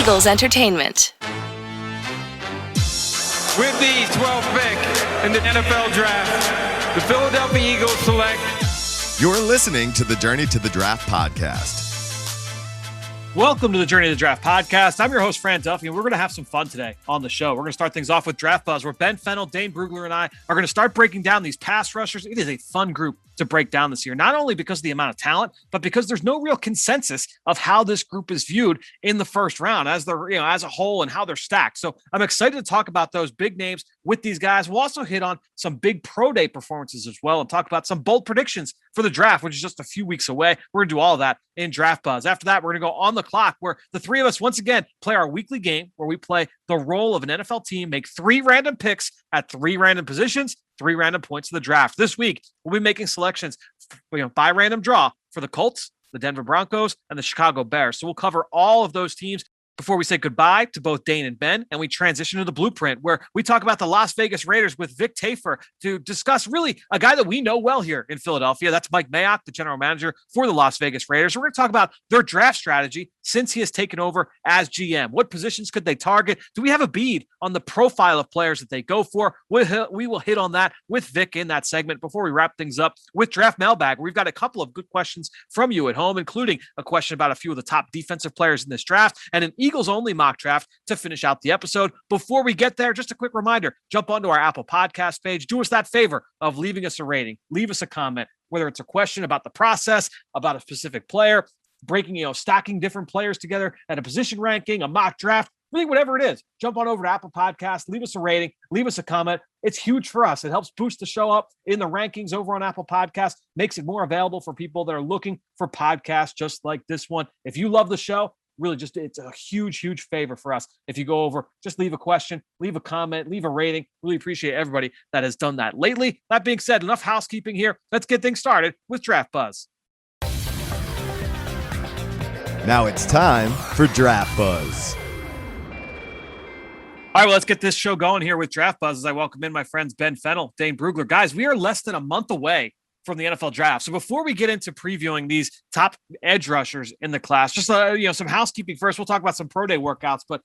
Eagles Entertainment. With the 12th pick in the NFL Draft, the Philadelphia Eagles select. You're listening to the Journey to the Draft podcast. Welcome to the Journey to the Draft podcast. I'm your host, Fran Duffy, and we're going to have some fun today on the show. We're going to start things off with Draft Buzz, where Ben Fennell, Dane, Brugler, and I are going to start breaking down these pass rushers. It is a fun group to break down this year, not only because of the amount of talent, but because there's no real consensus of how this group is viewed in the first round as they're, as a whole and how they're stacked. So I'm excited to talk about those big names with these guys. We'll also hit on some big pro day performances as well and talk about some bold predictions for the draft, which is just a few weeks away. We're going to do all of that in Draft Buzz. After that, we're going to go on the clock, where the three of us once again play our weekly game where we play the role of an NFL team, make 3 random picks at 3 random positions, 3 random points of the draft. This week, we'll be making selections by random draw for the Colts, the Denver Broncos, and the Chicago Bears. So we'll cover all of those teams before we say goodbye to both Dane and Ben, and we transition to the blueprint, where we talk about the Las Vegas Raiders with Vic Tafur to discuss really a guy that we know well here in Philadelphia. That's Mike Mayock, the general manager for the Las Vegas Raiders. We're going to talk about their draft strategy since he has taken over as GM. What positions could they target? Do we have a bead on the profile of players that they go for? We will hit on that with Vic in that segment before we wrap things up with Draft Mailbag. We've got a couple of good questions from you at home, including a question about a few of the top defensive players in this draft and an Eagles-only mock draft to finish out the episode. Before we get there, just a quick reminder, jump onto our Apple Podcast page. Do us that favor of leaving us a rating. Leave us a comment, whether it's a question about the process, about a specific player, breaking, stacking different players together at a position ranking, a mock draft, really whatever it is. Jump on over to Apple Podcasts, leave us a rating, leave us a comment. It's huge for us. It helps boost the show up in the rankings over on Apple Podcasts, makes it more available for people that are looking for podcasts just like this one. If you love the show, really it's a huge favor for us. If you go over, just leave a question, leave a comment, leave a rating. Really appreciate everybody that has done that lately. That being said, enough housekeeping here. Let's get things started with Draft Buzz. Now it's time for Draft Buzz. All right, well, let's get this show going here with Draft Buzz as I welcome in my friends Ben Fennell, Dane Brugler. Guys, we are less than a month away from the NFL draft. So before we get into previewing these top edge rushers in the class, just some housekeeping first. We'll talk about some pro day workouts. But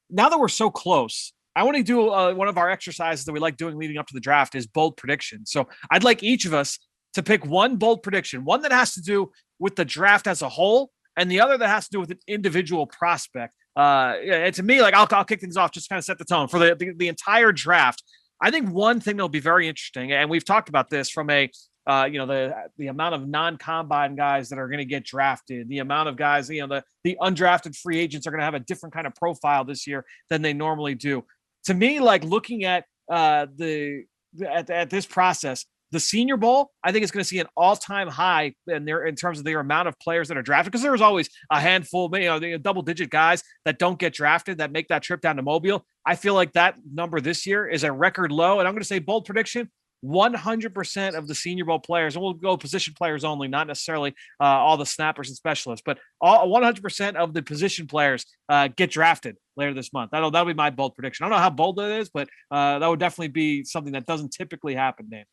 now that we're so close, I want to do one of our exercises that we like doing leading up to the draft is bold predictions. So I'd like each of us to pick one bold prediction, one that has to do with the draft as a whole, and the other that has to do with an individual prospect. To me, I'll kick things off, just kind of set the tone for the entire draft. I think one thing that'll be very interesting, and we've talked about this from the amount of non-combine guys that are going to get drafted, the amount of guys, the undrafted free agents are going to have a different kind of profile this year than they normally do. To me, looking at this process, the Senior Bowl, I think it's going to see an all-time high in terms of the amount of players that are drafted, because there's always a handful, double-digit guys that don't get drafted that make that trip down to Mobile. I feel like that number this year is a record low, and I'm going to say bold prediction, 100% of the Senior Bowl players, and we'll go position players only, not necessarily all the snappers and specialists, but 100% of the position players get drafted later this month. That'll be my bold prediction. I don't know how bold that is, but that would definitely be something that doesn't typically happen, Dan.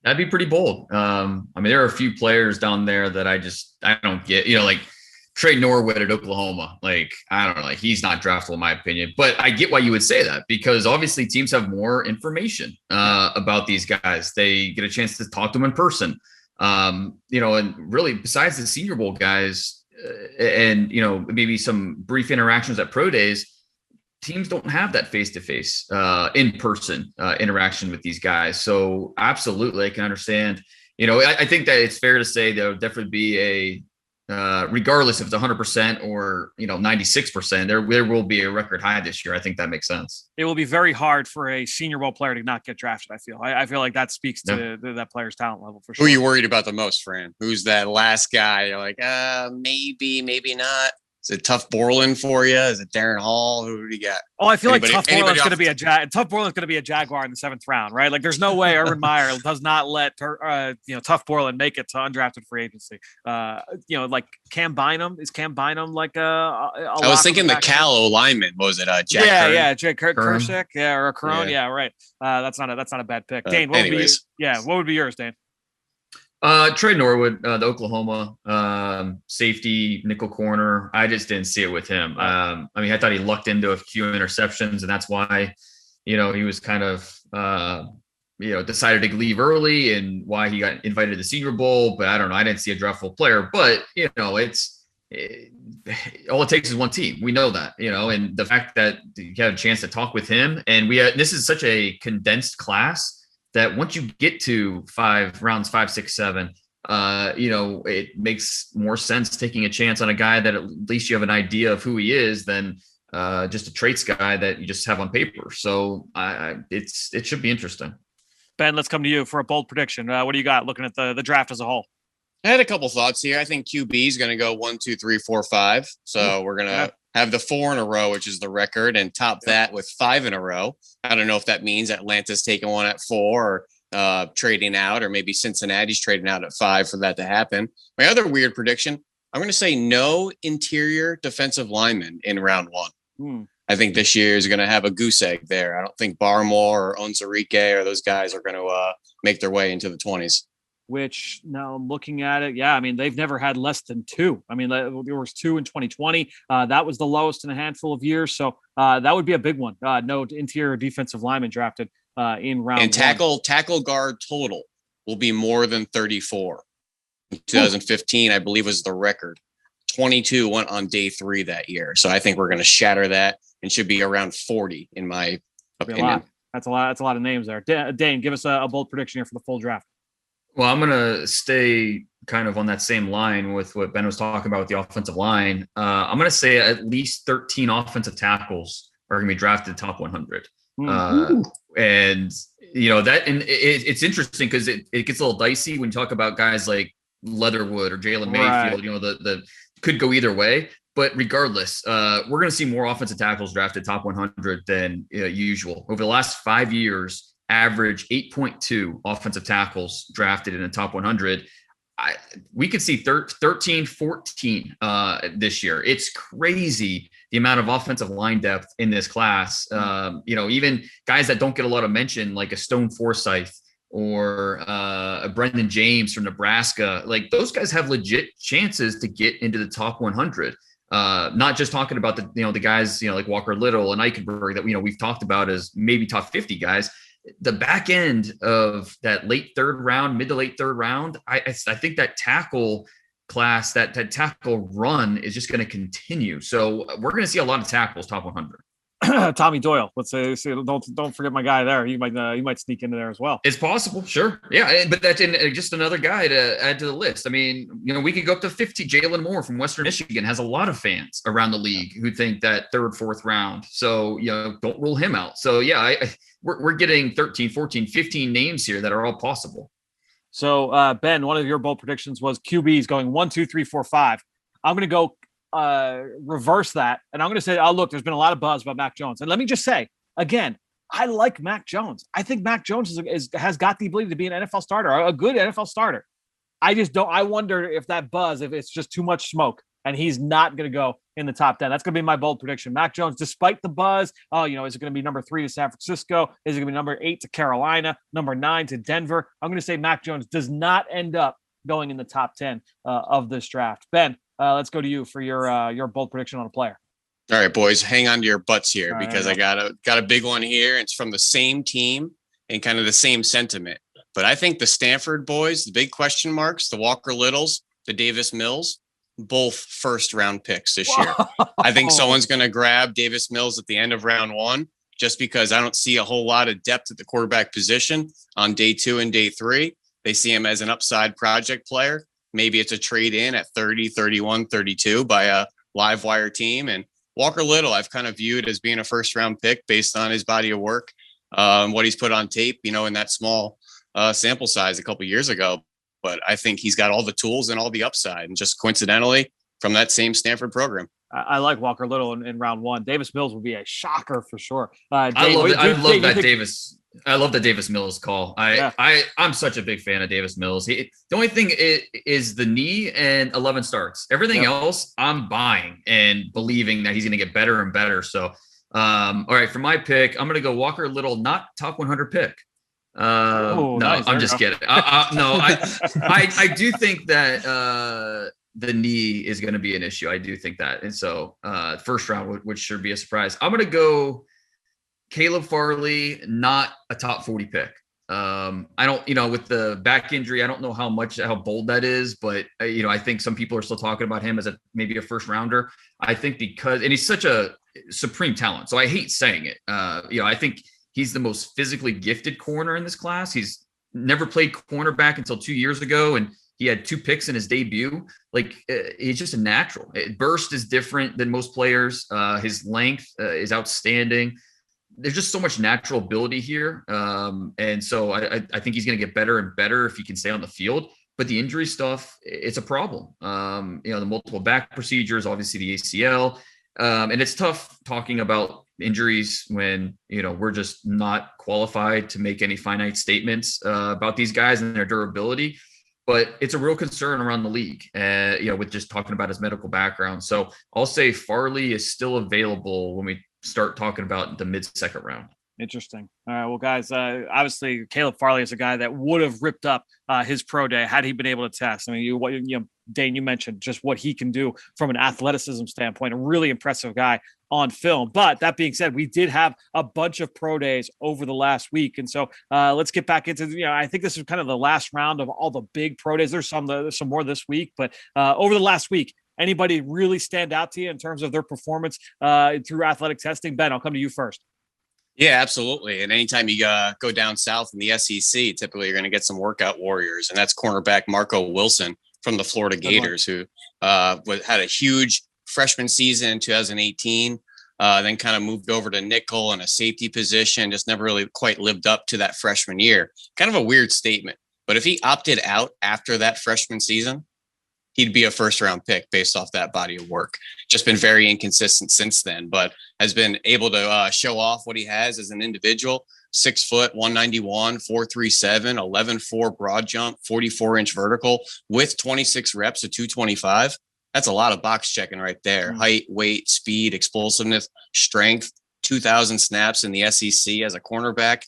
That'd be pretty bold. There are a few players down there that I don't get, like Trey Norwood at Oklahoma. I don't know, he's not draftable in my opinion, but I get why you would say that, because obviously teams have more information about these guys. They get a chance to talk to them in person. And really besides the Senior Bowl guys and, maybe some brief interactions at pro days, teams don't have that face-to-face in-person interaction with these guys. So absolutely, I can understand, I think that it's fair to say there would definitely be regardless if it's 100% or 96%, there will be a record high this year. I think that makes sense. It will be very hard for a Senior Bowl player to not get drafted. I feel like that speaks to that player's talent level for sure. Who are you worried about the most, Fran? Who's that last guy? You're like, maybe not. Is it Tough Borland for you? Is it Darren Hall? Who do you got? Oh, I feel like Tough Borland's going to be a Jaguar in the 7th round, right? There's no way Urban Meyer does not let Tough Borland make it to undrafted free agency. Cam Bynum, is Cam Bynum I was thinking the Cal lineman. What was it? Jack Kern? Yeah, Jake Kursick, or Curone. Yeah, right. That's not a bad pick. Dane, what would be yours, Dane? Trey Norwood, the Oklahoma safety nickel corner. I just didn't see it with him. I mean, I thought he lucked into a few interceptions, and that's why, he was kind of, decided to leave early, and why he got invited to the Senior Bowl. But I don't know. I didn't see a draftable player. But all it takes is one team. We know that, and the fact that you had a chance to talk with him, and this is such a condensed class that once you get to rounds 5, 6, 7, it makes more sense taking a chance on a guy that at least you have an idea of who he is than just a traits guy that you just have on paper. So it should be interesting. Ben, let's come to you for a bold prediction. What do you got looking at the draft as a whole? I had a couple thoughts here. I think QB is going to go 1, 2, 3, 4, 5. So we're going to have the 4 in a row, which is the record, and top that with 5 in a row. I don't know if that means Atlanta's taking one at 4 or trading out, or maybe Cincinnati's trading out at 5 for that to happen. My other weird prediction, I'm going to say no interior defensive lineman in round 1. I think this year is going to have a goose egg there. I don't think Barmore or Onzarike or those guys are going to make their way into the 20s. Which now looking at it, I mean, they've never had less than 2. I mean, there was 2 in 2020. That was the lowest in a handful of years. So that would be a big one. No interior defensive lineman drafted in round and tackle guard total will be more than 34. In 2015, I believe, was the record. 22 went on day 3 that year. So I think we're going to shatter that and should be around 40 in my opinion. That's a lot of names there. Dane, give us a bold prediction here for the full draft. Well, I'm going to stay kind of on that same line with what Ben was talking about with the offensive line. I'm going to say at least 13 offensive tackles are going to be drafted top 100. And it's interesting because it gets a little dicey when you talk about guys like Leatherwood or Jalen Mayfield, the could go either way. But regardless, we're going to see more offensive tackles drafted top 100 than usual. Over the last 5 years, average 8.2 offensive tackles drafted in the top 100. We could see 13, 14 this year. It's crazy the amount of offensive line depth in this class. Even guys that don't get a lot of mention, like a Stone Forsythe or a Brendan James from Nebraska, like those guys have legit chances to get into the top 100. Not just talking about the guys, like Walker Little and Eichenberg that, we've talked about as maybe top 50 guys. The back end of that late 3rd round, mid to late 3rd round, I think that tackle class, that tackle run is just going to continue. So we're going to see a lot of tackles top 100. Tommy Doyle, let's say, don't forget my guy there. You might sneak into there as well. It's possible, sure, yeah. But that's just another guy to add to the list. I mean, we could go up to 50. Jalen Moore from Western Michigan has a lot of fans around the league who think that 3rd, 4th round. So don't rule him out. So we're getting 13, 14, 15 names here that are all possible. So Ben, one of your bold predictions was QBs going 1, 2, 3, 4, 5. I'm going to go reverse that, and I'm going to say, look, there's been a lot of buzz about Mac Jones, and let me just say again, I like Mac Jones. I think Mac Jones has got the ability to be an NFL starter, a good NFL starter. I wonder if that buzz, if it's just too much smoke, and he's not going to go in the top 10. That's going to be my bold prediction. Mac Jones, despite the buzz, is it going to be number 3 to San Francisco? Is it going to be number 8 to Carolina? Number 9 to Denver? I'm going to say Mac Jones does not end up going in the top 10 of this draft. Ben, let's go to you for your bold prediction on a player. All right, boys, hang on to your butts here because I got a big one here. It's from the same team and kind of the same sentiment. But I think the Stanford boys, the big question marks, the Walker Littles, the Davis Mills, both 1st round picks this year. I think someone's going to grab Davis Mills at the end of round 1 just because I don't see a whole lot of depth at the quarterback position on day 2 and day 3. They see him as an upside project player. Maybe it's a trade in at 30, 31, 32 by a live wire team. And Walker Little, I've kind of viewed as being a 1st round pick based on his body of work, what he's put on tape, in that small sample size a couple of years ago. But I think he's got all the tools and all the upside, and just coincidentally from that same Stanford program. I like Walker Little in round 1. Davis Mills would be a shocker for sure. Dane, I love the Davis Mills call. I'm such a big fan of Davis Mills. The only thing is the knee and 11 starts. Everything else, I'm buying and believing that he's going to get better and better. So, all right, for my pick, I'm going to go Walker Little, not top 100 pick. No, nice. I'm just kidding. No, I do think that the knee is going to be an issue. I do think that. And so first round would sure be a surprise. I'm going to go Caleb Farley, not a top 40 pick. I don't, with the back injury, I don't know how bold that is, but I think some people are still talking about him as maybe a first rounder. I think and he's such a supreme talent. So I hate saying it. I think he's the most physically gifted corner in this class. He's never played cornerback until 2 years ago. And he had 2 picks in his debut. Like he's just a natural. Burst is different than most players. His length is outstanding. There's just so much natural ability here. And so I think he's going to get better and better if he can stay on the field. But the injury stuff, it's a problem. The multiple back procedures, obviously the ACL. And it's tough talking about injuries when, we're just not qualified to make any finite statements about these guys and their durability. But it's a real concern around the league, with just talking about his medical background. So I'll say Farley is still available when we start talking about the mid-second round. Interesting. All right. Well, guys, obviously Caleb Farley is a guy that would have ripped up his pro day had he been able to test. I mean, Dane, you mentioned just what he can do from an athleticism standpoint, a really impressive guy on film. But that being said, we did have a bunch of pro days over the last week. And so let's get back into, I think this is kind of the last round of all the big pro days. There's some more this week, but over the last week, anybody really stand out to you in terms of their performance through athletic testing? Ben, I'll come to you first. Yeah, absolutely. And anytime you go down south in the SEC, typically you're going to get some workout warriors. And that's cornerback Marco Wilson from the Florida Gators, who had a huge freshman season in 2018, then kind of moved over to nickel and a safety position, just never really quite lived up to that freshman year. Kind of a weird statement. But if he opted out after that freshman season, he'd be a first round pick based off that body of work. Just been very inconsistent since then, but has been able to show off what he has as an individual. 6 foot, 191, 4.37, 11.4 broad jump, 44-inch vertical with 26 reps of 225. That's a lot of box checking right there. Height, weight, speed, explosiveness, strength, 2,000 snaps in the SEC as a cornerback.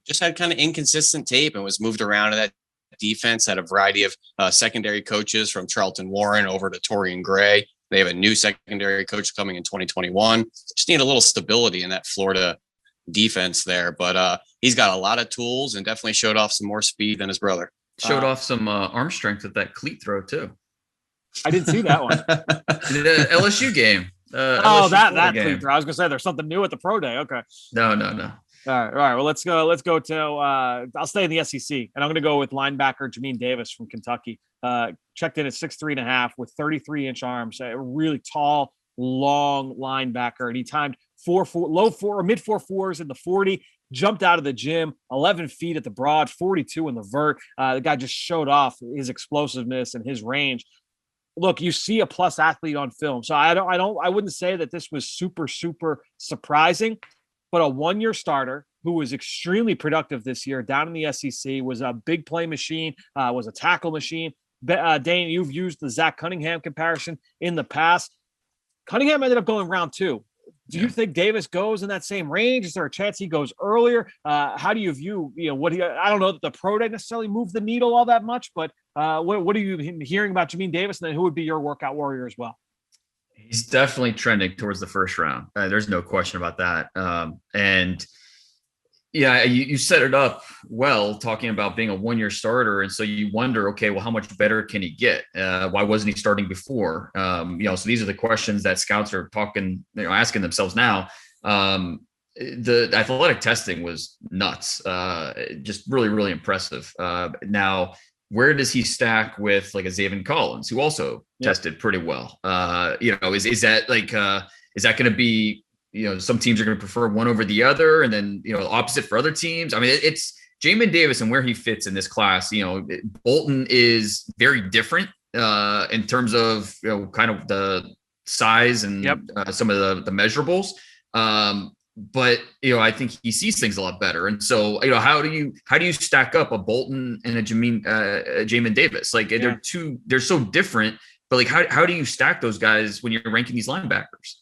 Just had kind of inconsistent tape and was moved around to that defense, had a variety of secondary coaches from Charlton Warren over to Torian Gray. They have a new secondary coach coming in 2021. Just need a little stability in that Florida defense there, but he's got a lot of tools and definitely showed off some more speed than his brother. Showed off some arm strength with that cleat throw too. I didn't see that one. The LSU game. That cleat throw. I was gonna say there's something new at the pro day. Okay. No. All right. Well, let's go to. I'll stay in the SEC, and I'm going to go with linebacker Jamin Davis from Kentucky. Checked in at 6'3.5" with 33-inch arms. A really tall, long linebacker, and he timed mid 4.4s in the 40. Jumped out of the gym, 11 feet at the broad, 42 in the vert. The guy just showed off his explosiveness and his range. Look, you see a plus athlete on film, so I wouldn't say that this was super surprising. But a one-year starter who was extremely productive this year down in the SEC, was a big play machine, was a tackle machine. Dane, you've used the Zach Cunningham comparison in the past. Cunningham ended up going round 2. Do you think Davis goes in that same range? Is there a chance he goes earlier? How do you view, I don't know that the pro day necessarily moved the needle all that much, but what are you hearing about Jamin Davis? And then who would be your workout warrior as well? He's definitely trending towards the first round. There's no question about that. And yeah, you set it up well, talking about being a one-year starter. And so you wonder, okay, well, how much better can he get? Why wasn't he starting before? So these are the questions that scouts are asking themselves now. The athletic testing was nuts. Just really, really impressive. Now, where does he stack with like a Zaven Collins, who also tested pretty well? Is that going to be, some teams are going to prefer one over the other, and then, opposite for other teams? I mean, it's Jamin Davis and where he fits in this class. Bolton is very different in terms of, kind of the size and some of the measurables. But I think he sees things a lot better. And so, how do you stack up a Bolton and a Jamin Davis? Like they're so different, but like, how do you stack those guys when you're ranking these linebackers?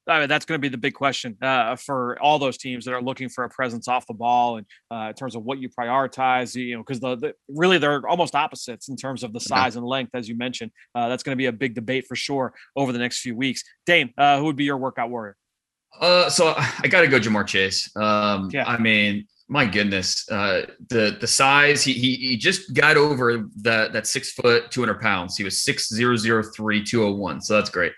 I mean, that's going to be the big question for all those teams that are looking for a presence off the ball, and in terms of what you prioritize, because really they're almost opposites in terms of the size and length, as you mentioned. That's going to be a big debate for sure over the next few weeks. Dane, who would be your workout warrior? So I got to go Jamar Chase. I mean, my goodness, the size, he just got over that 6 foot, 200 pounds. He was 6'003", 201. So that's great.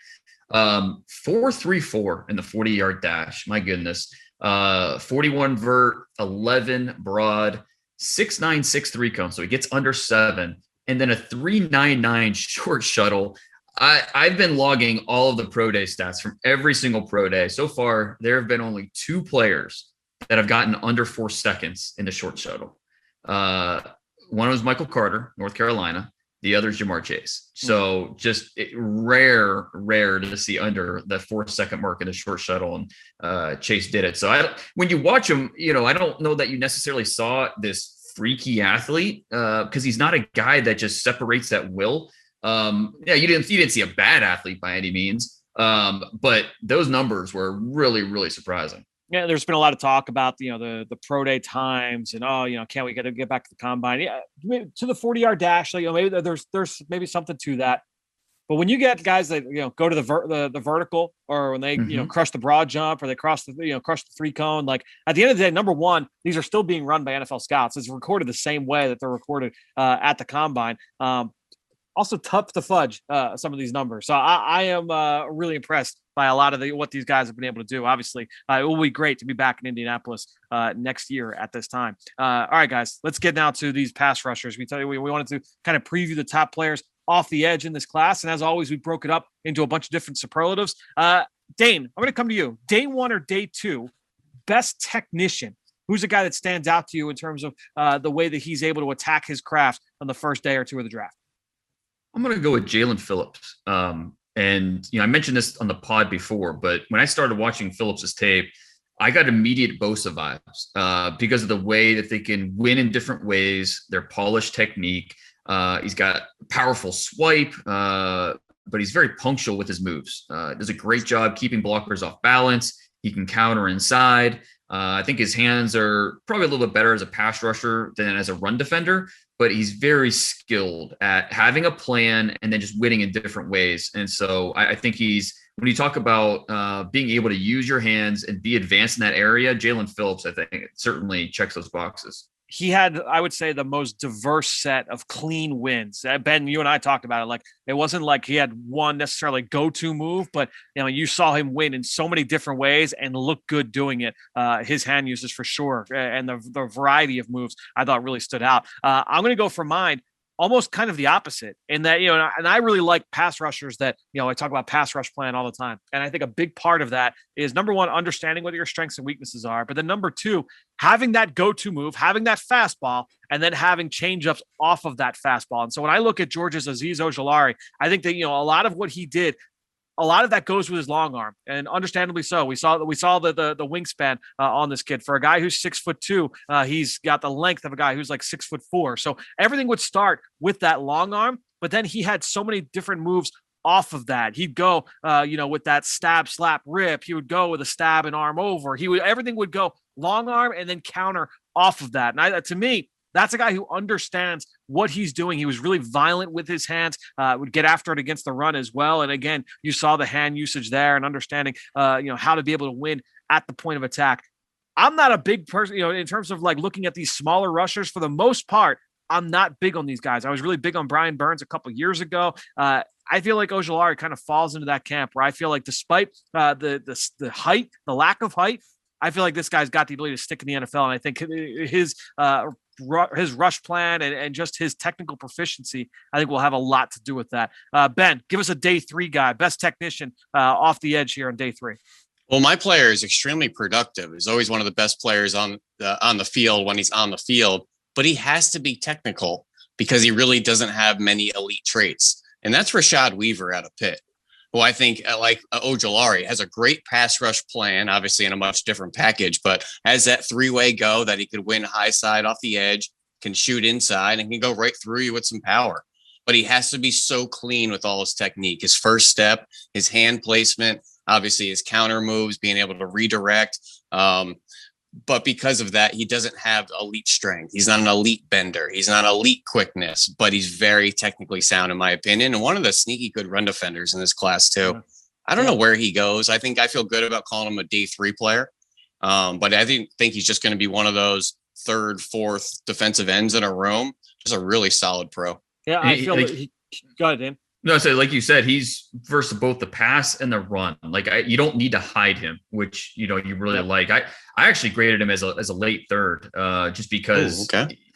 4.34 in the 40-yard dash. My goodness. 41 vert, 11 broad, 6'9", 6'3" cone. So he gets under 7, and then a 3.99 short shuttle. I've been logging all of the pro day stats from every single pro day. So far, there have been only 2 players that have gotten under 4 seconds in the short shuttle. One was Michael Carter, North Carolina. The other is Jamar Chase. So just rare to see under the 4-second mark in the short shuttle, and Chase did it. So when you watch him, I don't know that you necessarily saw this freaky athlete because he's not a guy that just separates at will. You didn't see a bad athlete by any means, but those numbers were really, really surprising. Yeah, there's been a lot of talk about the pro day times and can't we get back to the combine? Yeah, to the 40-yard dash. Maybe there's maybe something to that. But when you get guys that go to the vertical, or when they crush the broad jump, or they crush the 3-cone, like at the end of the day, number one, these are still being run by NFL scouts. It's recorded the same way that they're recorded at the combine. Also tough to fudge some of these numbers. So I am really impressed by a lot of what these guys have been able to do. Obviously, it will be great to be back in Indianapolis next year at this time. All right, guys, let's get now to these pass rushers. We wanted to kind of preview the top players off the edge in this class. And as always, we broke it up into a bunch of different superlatives. Dane, I'm going to come to you. Day 1 or day 2, best technician. Who's a guy that stands out to you in terms of the way that he's able to attack his craft on the first day or 2 of the draft? I'm going to go with Jalen Phillips. And I mentioned this on the pod before, but when I started watching Phillips's tape, I got immediate Bosa vibes because of the way that they can win in different ways, their polished technique. He's got a powerful swipe, but he's very punctual with his moves. Does a great job keeping blockers off balance. He can counter inside. I think his hands are probably a little bit better as a pass rusher than as a run defender, but he's very skilled at having a plan and then just winning in different ways. And so I think when you talk about being able to use your hands and be advanced in that area, Jalen Phillips, I think, certainly checks those boxes. He had, I would say, the most diverse set of clean wins. Ben, you and I talked about it. Like, it wasn't like he had one necessarily go-to move, but you saw him win in so many different ways and look good doing it. His hand uses for sure, and the variety of moves I thought really stood out. I'm going to go for mine. Almost kind of the opposite in that, and I really like pass rushers that, I talk about pass rush plan all the time. And I think a big part of that is, number one, understanding what your strengths and weaknesses are. But then number 2, having that go-to move, having that fastball, and then having change-ups off of that fastball. And so when I look at Georgia's Azeez Ojulari, I think that, a lot of what he did, a lot of that goes with his long arm, and understandably so. We saw the wingspan on this kid. For a guy who's 6'2", he's got the length of a guy who's like 6'4". So everything would start with that long arm, but then he had so many different moves off of that. He'd go, with that stab, slap, rip. He would go with a stab and arm over. Everything would go long arm and then counter off of that. And to me, that's a guy who understands what he's doing. He was really violent with his hands, would get after it against the run as well. And again, you saw the hand usage there and understanding, how to be able to win at the point of attack. I'm not a big person, in terms of like looking at these smaller rushers. For the most part, I'm not big on these guys. I was really big on Brian Burns a couple of years ago. I feel like Ojulari kind of falls into that camp where I feel like despite the height, the lack of height, I feel like this guy's got the ability to stick in the NFL. And I think his rush plan and just his technical proficiency, I think will have a lot to do with that. Ben, give us a day 3 guy, best technician off the edge here on day 3. Well, my player is extremely productive. He's always one of the best players on the field when he's on the field, but he has to be technical because he really doesn't have many elite traits. And that's Rashad Weaver out of Pitt, who I think, like Ojulari, has a great pass rush plan, obviously in a much different package, but has that 3-way go that he could win high side off the edge, can shoot inside, and can go right through you with some power. But he has to be so clean with all his technique, his first step, his hand placement, obviously his counter moves, being able to redirect. But because of that, he doesn't have elite strength. He's not an elite bender. He's not elite quickness, but he's very technically sound, in my opinion. And one of the sneaky good run defenders in this class, too. Yeah. I don't know where he goes. I feel good about calling him a day 3 player. But I think he's just going to be one of those 3rd, 4th defensive ends in a room. Just a really solid pro. Yeah, I feel go ahead, Dan. No, so like you said, he's versus both the pass and the run. Like you don't need to hide him, which you really like. I actually graded him as a late 3rd, just because.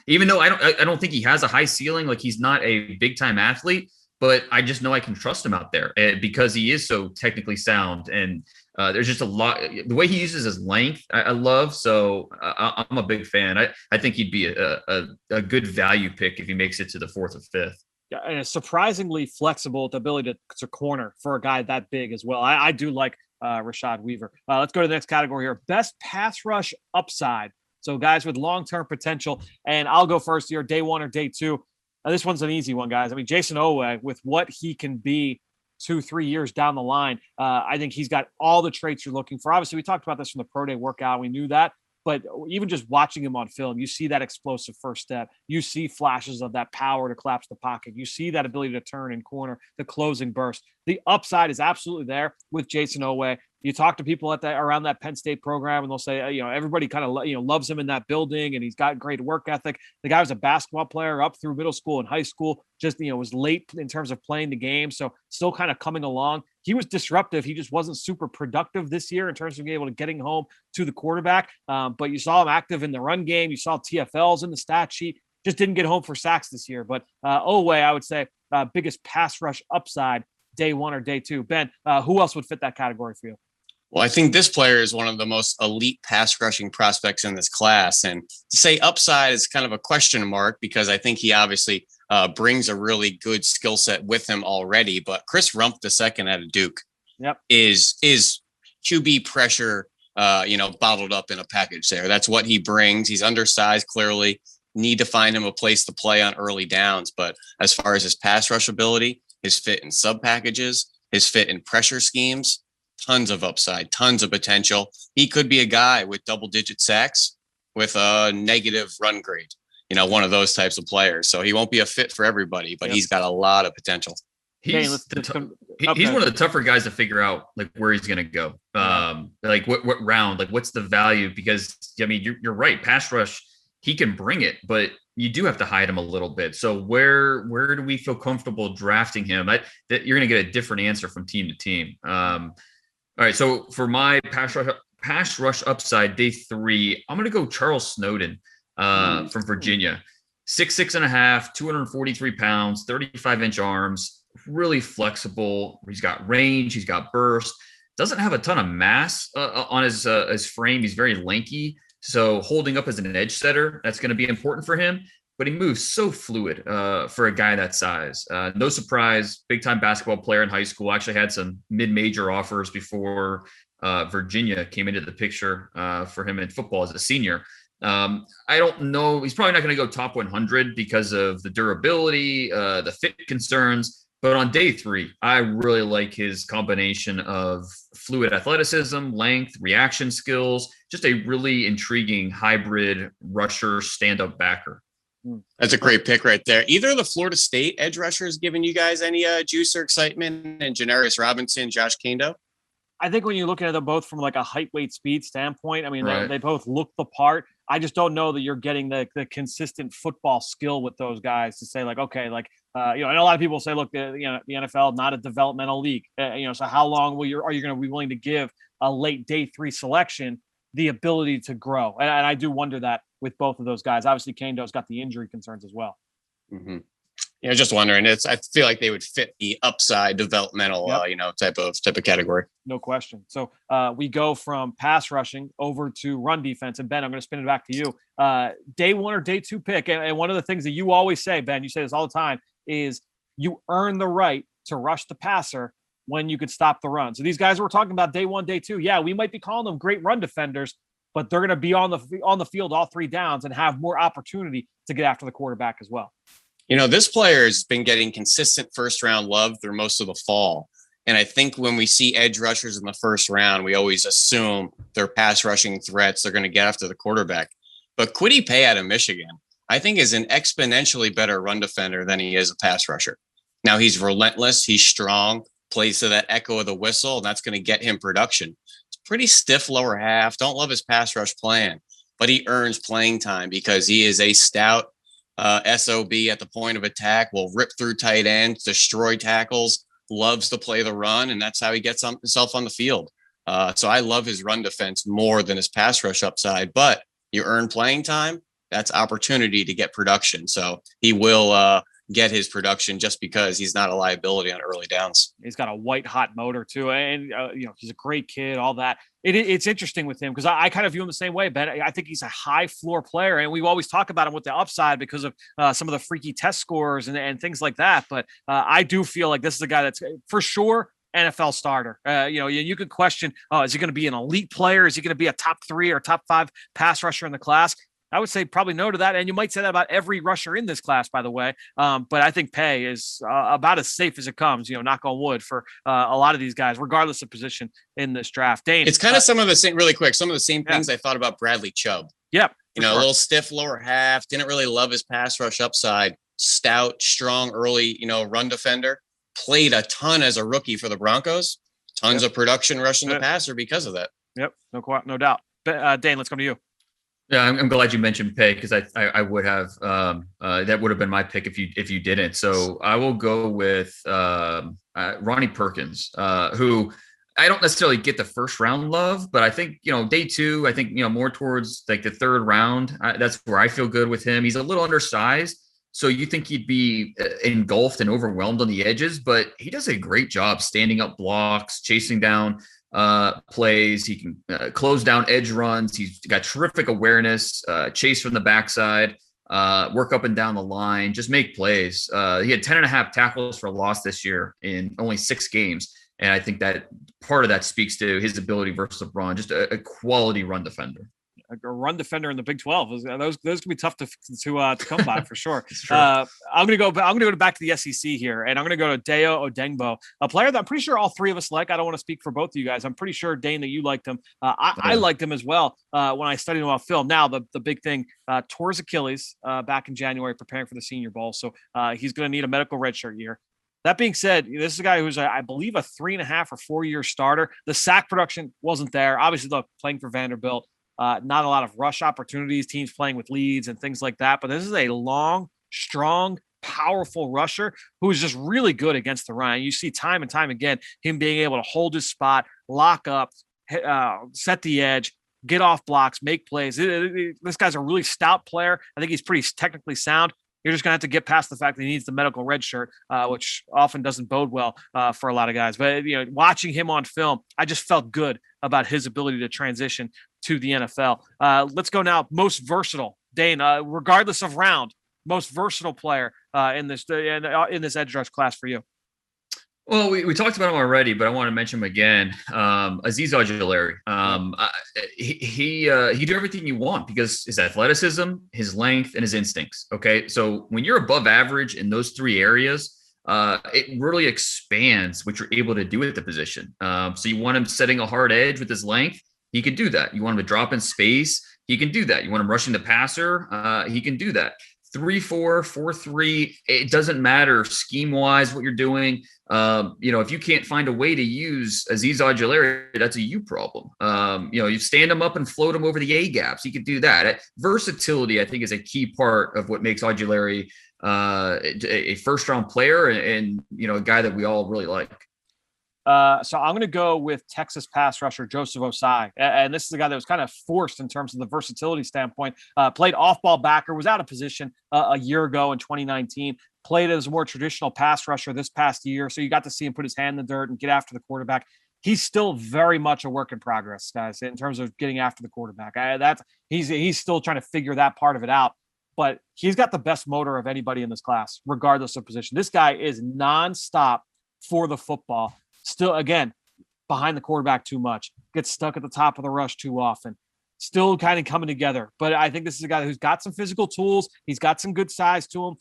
Even though I don't think he has a high ceiling, like he's not a big time athlete, but I just know I can trust him out there because he is so technically sound, and there's just a lot. The way he uses his length, I love. So I'm a big fan. I think he'd be a good value pick if he makes it to the 4th or 5th. Yeah, and it's surprisingly flexible, the ability to corner for a guy that big as well. I do like Rashad Weaver. Let's go to the next category here. Best pass rush upside. So guys with long-term potential. And I'll go first here, day 1 or day 2. This one's an easy one, guys. I mean, Jason Owe, with what he can be 2-3 years down the line, I think he's got all the traits you're looking for. Obviously, we talked about this from the pro day workout. We knew that. But even just watching him on film, you see that explosive first step. You see flashes of that power to collapse the pocket. You see that ability to turn and corner, the closing burst. The upside is absolutely there with Jason Owe. You talk to people around that Penn State program, and they'll say, everybody kind of loves him in that building, and he's got great work ethic. The guy was a basketball player up through middle school and high school. Just was late in terms of playing the game, so still kind of coming along. He was disruptive. He just wasn't super productive this year in terms of being able to getting home to the quarterback. But you saw him active in the run game. You saw TFLs in the stat sheet. Just didn't get home for sacks this year. But Owe, I would say, biggest pass rush upside, day 1 or day 2. Ben, who else would fit that category for you? Well, I think this player is one of the most elite pass rushing prospects in this class. And to say upside is kind of a question mark because I think he obviously brings a really good skill set with him already. But Chris Rumph II out of Duke is QB pressure, bottled up in a package there. That's what he brings. He's undersized, clearly. Need to find him a place to play on early downs. But as far as his pass rush ability, his fit in sub packages, his fit in pressure schemes, tons of upside, tons of potential. He could be a guy with double-digit sacks with a negative run grade, one of those types of players. So he won't be a fit for everybody, but he's got a lot of potential. He's one of the tougher guys to figure out, like, where he's going to go. Like what round, like what's the value? Because, I mean, you're right. Pass rush, he can bring it, but you do have to hide him a little bit. So where do we feel comfortable drafting him? That you're going to get a different answer from team to team. All right, so for my pass rush upside, day 3, I'm going to go Charles Snowden from Virginia. 6'6.5", 243 pounds, 35-inch arms, really flexible. He's got range, he's got burst. Doesn't have a ton of mass on his frame. He's very lanky, so holding up as an edge setter, that's going to be important for him. But he moves so fluid for a guy that size. No surprise, big-time basketball player in high school. Actually had some mid-major offers before Virginia came into the picture for him in football as a senior. I don't know. He's probably not going to go top 100 because of the durability, the fit concerns. But on day 3, I really like his combination of fluid athleticism, length, reaction skills, just a really intriguing hybrid rusher, stand-up backer. That's a great pick right there. Either of the Florida State edge rushers giving you guys any juice or excitement? And Janarius Robinson, Josh Kando? I think when you're looking at them both from like a height, weight, speed standpoint, I mean, they both look the part. I just don't know that you're getting the consistent football skill with those guys to say like, okay, like, I know a lot of people say, look, the NFL, not a developmental league. So how long are you going to be willing to give a late day 3 selection the ability to grow? And I do wonder that with both of those guys. Obviously, Kando's got the injury concerns as well. Mm-hmm. Just wondering. I feel like they would fit the upside developmental, type of category. No question. So we go from pass rushing over to run defense. And Ben, I'm going to spin it back to you. Day 1 or day 2 pick. And one of the things that you always say, Ben, you say this all the time, is you earn the right to rush the passer when you could stop the run. So these guys we're talking about day 1, day 2, we might be calling them great run defenders, but they're going to be on the field all 3 downs and have more opportunity to get after the quarterback as well. This player has been getting consistent first-round love through most of the fall. And I think when we see edge rushers in the first round, we always assume they're pass rushing threats. They're going to get after the quarterback. But Kwity Paye out of Michigan, I think, is an exponentially better run defender than he is a pass rusher. Now, he's relentless. He's strong, plays to that echo of the whistle, and that's going to get him production. It's pretty stiff lower half. Don't love his pass rush plan, but he earns playing time because he is a stout SOB at the point of attack, will rip through tight ends, destroy tackles, loves to play the run, and that's how he gets himself on the field. So I love his run defense more than his pass rush upside, but you earn playing time, that's opportunity to get production. So he will get his production just because he's not a liability on early downs. He's got a white hot motor too. And, he's a great kid, all that. It's interesting with him because I kind of view him the same way, Ben. I think he's a high floor player, and we always talk about him with the upside because of some of the freaky test scores and things like that. But I do feel like this is a guy that's for sure NFL starter. You could question, is he going to be an elite player? Is he going to be a top 3 or top 5 pass rusher in the class? I would say probably no to that. And you might say that about every rusher in this class, by the way. But I think Paye is about as safe as it comes, knock on wood, for a lot of these guys, regardless of position in this draft. Dane. It's kind of some of the same things I thought about Bradley Chubb. Yep. A little stiff lower half, didn't really love his pass rush upside, stout, strong, early, run defender, played a ton as a rookie for the Broncos, tons of production rushing the passer because of that. Yep. No doubt. Dane, let's come to you. Yeah, I'm glad you mentioned Paye because I would have that would have been my pick if you didn't. So I will go with Ronnie Perkins, who I don't necessarily get the first round love, but I think day 2, I think more towards like the 3rd round. That's where I feel good with him. He's a little undersized, so you think he'd be engulfed and overwhelmed on the edges, but he does a great job standing up blocks, chasing down plays. He can close down edge runs. He's got terrific awareness, chase from the backside, work up and down the line, just make plays. He had 10.5 tackles for loss this year in only 6 games. And I think that part of that speaks to his ability versus LeBron, just a quality run defender. A run defender in the Big 12. Those can be tough to come by for sure. I'm going to go back to the SEC here, and I'm going to go to Dayo Odengbo, a player that I'm pretty sure all 3 of us like. I don't want to speak for both of you guys. I'm pretty sure, Dane, that you liked him. I liked him as well when I studied him on film. Now, the big thing, tore his Achilles back in January, preparing for the Senior Bowl. So he's going to need a medical redshirt year. That being said, this is a guy who's, I believe, a 3.5 or 4-year starter. The sack production wasn't there. Obviously, look, playing for Vanderbilt. Not a lot of rush opportunities, teams playing with leads and things like that. But this is a long, strong, powerful rusher who is just really good against the run. You see time and time again him being able to hold his spot, lock up, set the edge, get off blocks, make plays. This guy's a really stout player. I think he's pretty technically sound. You're just going to have to get past the fact that he needs the medical red shirt, which often doesn't bode well for a lot of guys. But, watching him on film, I just felt good about his ability to transition to the NFL. Let's go now. Most versatile, Dane, regardless of round, most versatile player in this edge rush class for you. Well, we talked about him already, but I want to mention him again. Azeez Ojulari. He do everything you want because his athleticism, his length, and his instincts. Okay, so when you're above average in those 3 areas, it really expands what you're able to do at the position. So you want him setting a hard edge with his length, he can do that. You want him to drop in space, he can do that. You want him rushing the passer, he can do that. 3-4, 4-3, it doesn't matter scheme wise what you're doing. If you can't find a way to use Azeez Ojulari, that's a you problem. You stand him up and float him over the A gaps. You could do that. Versatility, I think, is a key part of what makes Ojulari a first round player and a guy that we all really like. So I'm going to go with Texas pass rusher Joseph Osai. And this is a guy that was kind of forced in terms of the versatility standpoint. Played off-ball backer, was out of position a year ago in 2019. Played as a more traditional pass rusher this past year. So you got to see him put his hand in the dirt and get after the quarterback. He's still very much a work in progress, guys, in terms of getting after the quarterback. He's still trying to figure that part of it out. But he's got the best motor of anybody in this class, regardless of position. This guy is nonstop for the football. Still, again, behind the quarterback too much. Gets stuck at the top of the rush too often. Still kind of coming together. But I think this is a guy who's got some physical tools. He's got some good size to him.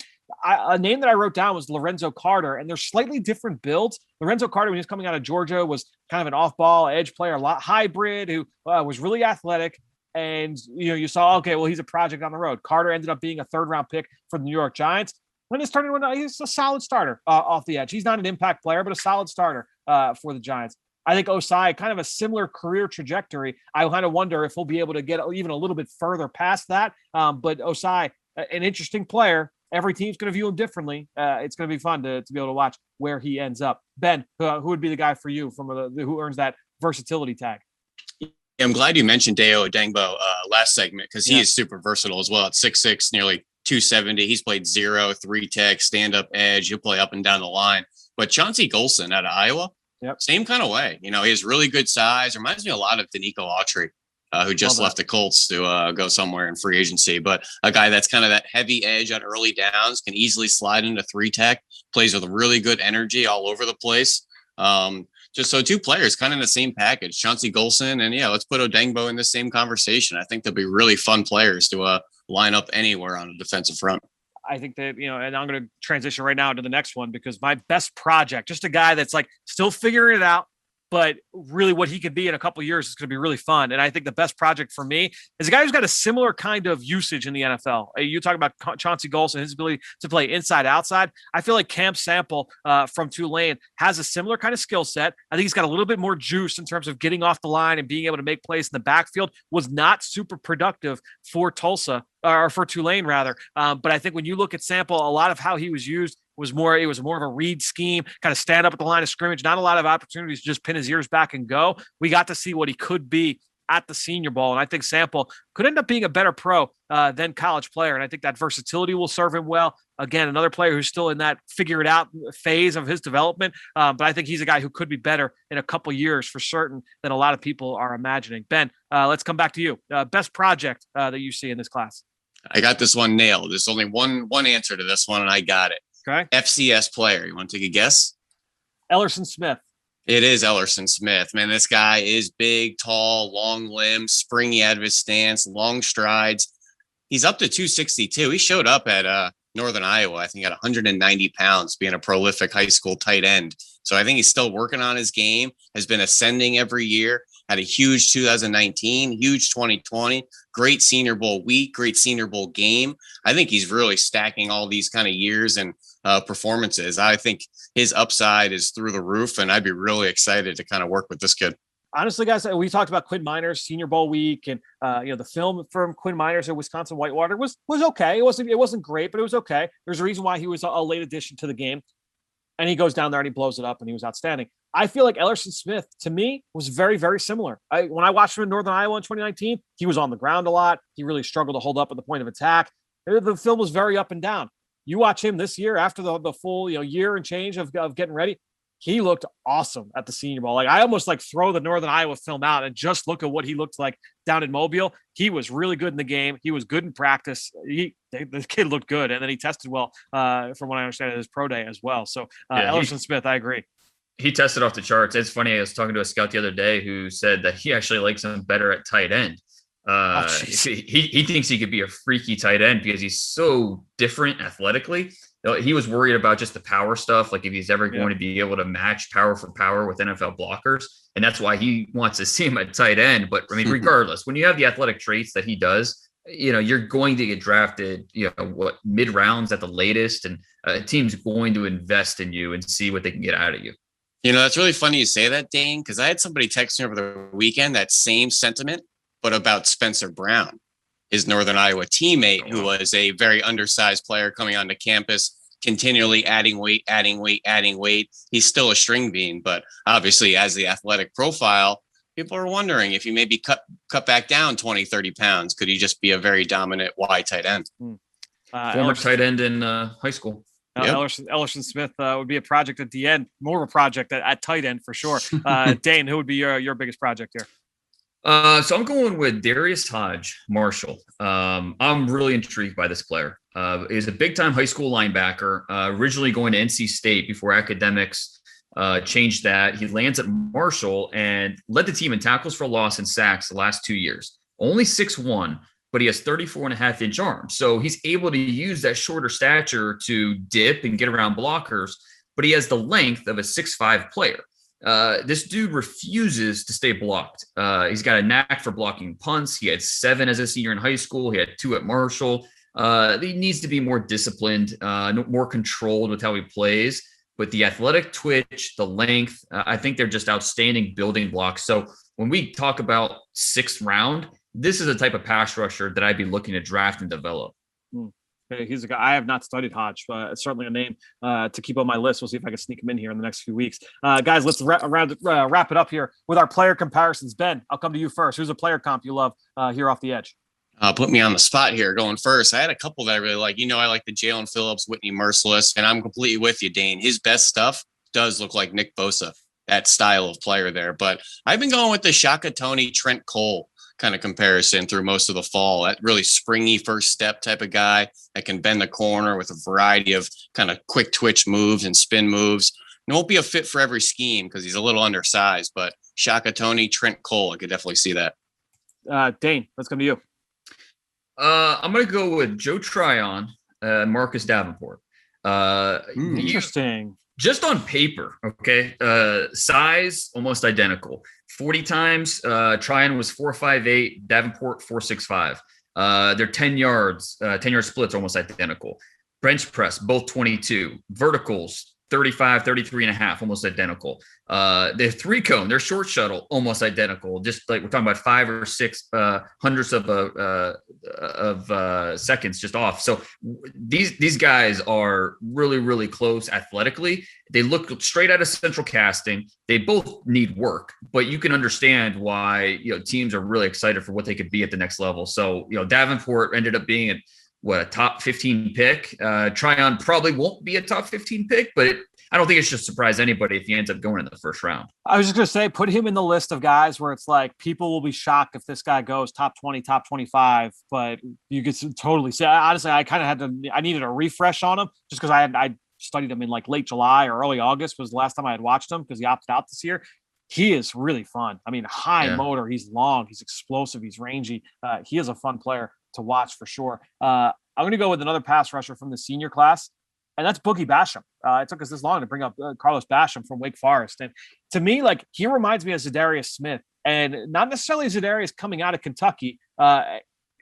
A name that I wrote down was Lorenzo Carter, and they're slightly different builds. Lorenzo Carter, when he was coming out of Georgia, was kind of an off-ball edge player, a lot hybrid, who was really athletic. And, you saw, okay, well, he's a project on the road. Carter ended up being a third-round pick for the New York Giants. When it's turning, he's a solid starter off the edge. He's not an impact player, but a solid starter for the Giants. I think Osai, kind of a similar career trajectory. I kind of wonder if he'll be able to get even a little bit further past that. But Osai, an interesting player. Every team's going to view him differently. It's going to be fun to be able to watch where he ends up. Ben, who would be the guy for you from who earns that versatility tag? I'm glad you mentioned Deo Odengbo last segment because he is super versatile as well. At 6'6", nearly 270. He's played 0, 3 tech, stand-up edge. He'll play up and down the line. But Chauncey Golson out of Iowa, same kind of way. He has really good size. Reminds me a lot of Danico Autry, who just left the Colts to go somewhere in free agency. But a guy that's kind of that heavy edge on early downs, can easily slide into 3 tech, plays with really good energy all over the place. Just so 2 players kind of in the same package, Chauncey Golson, and let's put Odengbo in the same conversation. I think they'll be really fun players to line up anywhere on the defensive front. I think that, and I'm going to transition right now to the next one because my best project, just a guy that's like still figuring it out, but really what he could be in a couple of years is going to be really fun. And I think the best project for me is a guy who's got a similar kind of usage in the NFL. You talk about Chauncey Golson, his ability to play inside, outside. I feel like Cam Sample from Tulane has a similar kind of skill set. I think he's got a little bit more juice in terms of getting off the line and being able to make plays in the backfield. Was not super productive for Tulsa or for Tulane rather. But I think when you look at Sample, a lot of how he was used was more of a read scheme, kind of stand up at the line of scrimmage, not a lot of opportunities to just pin his ears back and go. We got to see what he could be at the Senior Bowl. And I think Sample could end up being a better pro than college player. And I think that versatility will serve him well. Again, another player who's still in that figure it out phase of his development. But I think he's a guy who could be better in a couple years for certain than a lot of people are imagining. Ben, let's come back to you. Best project that you see in this class. I got this one nailed. There's only one answer to this one, and I got it. Okay. FCS player. You want to take a guess? Ellerson Smith. It is Ellerson Smith. Man, this guy is big, tall, long limbs, springy out of his stance, long strides. He's up to 262. He showed up at Northern Iowa, I think, at 190 pounds, being a prolific high school tight end. So I think he's still working on his game, has been ascending every year, had a huge 2019, huge 2020, great Senior Bowl week, great Senior Bowl game. I think he's really stacking all these kind of years and performances. I think his upside is through the roof, and I'd be really excited to kind of work with this kid. Honestly, guys, we talked about Quinn Miners Senior Bowl week, and the film from Quinn Miners at Wisconsin Whitewater was okay. It wasn't great, but it was okay. There's a reason why he was a late addition to the game, and he goes down there and he blows it up, and he was outstanding. I feel like Ellerson Smith, to me, was very, very similar. When I watched him in Northern Iowa in 2019, he was on the ground a lot. He really struggled to hold up at the point of attack. The film was very up and down. You watch him this year after the full year and change of getting ready. He looked awesome at the Senior Bowl. Like, I almost throw the Northern Iowa film out and just look at what he looked like down in Mobile. He was really good in the game. He was good in practice. The kid looked good, and then he tested well from what I understand at his pro day as well. So Ellerson Smith, I agree. He tested off the charts. It's funny. I was talking to a scout the other day who said that he actually likes him better at tight end. He thinks he could be a freaky tight end because he's so different athletically. He was worried about just the power stuff, like if he's ever going to be able to match power for power with NFL blockers. And that's why he wants to see him at tight end. But I mean, regardless, when you have the athletic traits that he does, you're going to get drafted, mid rounds at the latest, and a team's going to invest in you and see what they can get out of you. That's really funny you say that, Dane, because I had somebody text me over the weekend that same sentiment, but about Spencer Brown, his Northern Iowa teammate, who was a very undersized player coming onto campus, continually adding weight. He's still a string bean, but obviously as the athletic profile, people are wondering if he maybe cut back down 20, 30 pounds. Could he just be a very dominant wide tight end? Former tight end in high school. Ellerson Smith would be a project at the end, more of a project at tight end for sure. Dane, who would be your biggest project here? So I'm going with Darius Hodge Marshall. I'm really intrigued by this player. He's a big-time high school linebacker, originally going to NC State before academics changed that. He lands at Marshall and led the team in tackles for loss and sacks the last 2 years. Only 6'1", but he has 34.5-inch arms. So he's able to use that shorter stature to dip and get around blockers, but he has the length of a 6'5" player. This dude refuses to stay blocked. He's got a knack for blocking punts. He had 7 as a senior in high school. He had 2 at Marshall. He needs to be more disciplined, more controlled with how he plays. But the athletic twitch, the length, I think they're just outstanding building blocks. So when we talk about 6th round, this is a type of pass rusher that I'd be looking to draft and develop. He's a guy I have not studied Hodge, but it's certainly a name to keep on my list. We'll see if I can sneak him in here in the next few weeks. Guys, let's wrap it up here with our player comparisons. Ben, I'll come to you first. Who's a player comp you love here off the edge? Put me on the spot here going first. I had a couple that I really like. I like the Jalen Phillips, Whitney Merciless, and I'm completely with you, Dane. His best stuff does look like Nick Bosa, that style of player there. But I've been going with the Shaka Toney, Trent Cole kind of comparison through most of the fall. That really springy first step type of guy that can bend the corner with a variety of kind of quick twitch moves and spin moves. And won't be a fit for every scheme because he's a little undersized, but Shaka Toney, Trent Cole, I could definitely see that. Dane, let's come to you. I'm going to go with Joe Tryon, Marcus Davenport. Interesting. Just on paper, okay, size almost identical. 40 times, Tryon was 4.58, Davenport 4.65. They're 10 yards, 10-yard splits almost identical. Bench press, both 22. Verticals, 35, 33.5, almost identical. Their 3-cone, their short shuttle, almost identical. Just like we're talking about 5 or 6 hundredths of seconds just off. So these guys are really, really close athletically. They look straight out of central casting. They both need work, but you can understand why teams are really excited for what they could be at the next level. So Davenport ended up being a top 15 pick. Tryon probably won't be a top 15 pick, but I don't think it should surprise anybody if he ends up going in the first round. I was just going to say, put him in the list of guys where it's like people will be shocked if this guy goes top 20, top 25, but you could totally say, honestly, I kind of I needed a refresh on him just because I studied him in like late July or early August was the last time I had watched him because he opted out this year. He is really fun. I mean, high motor, he's long, he's explosive, he's rangy. He is a fun player to watch for sure. I'm going to go with another pass rusher from the senior class, and that's Boogie Basham. It took us this long to bring up Carlos Basham from Wake Forest. And to me, like, he reminds me of Zadarius Smith, and not necessarily Zadarius coming out of Kentucky.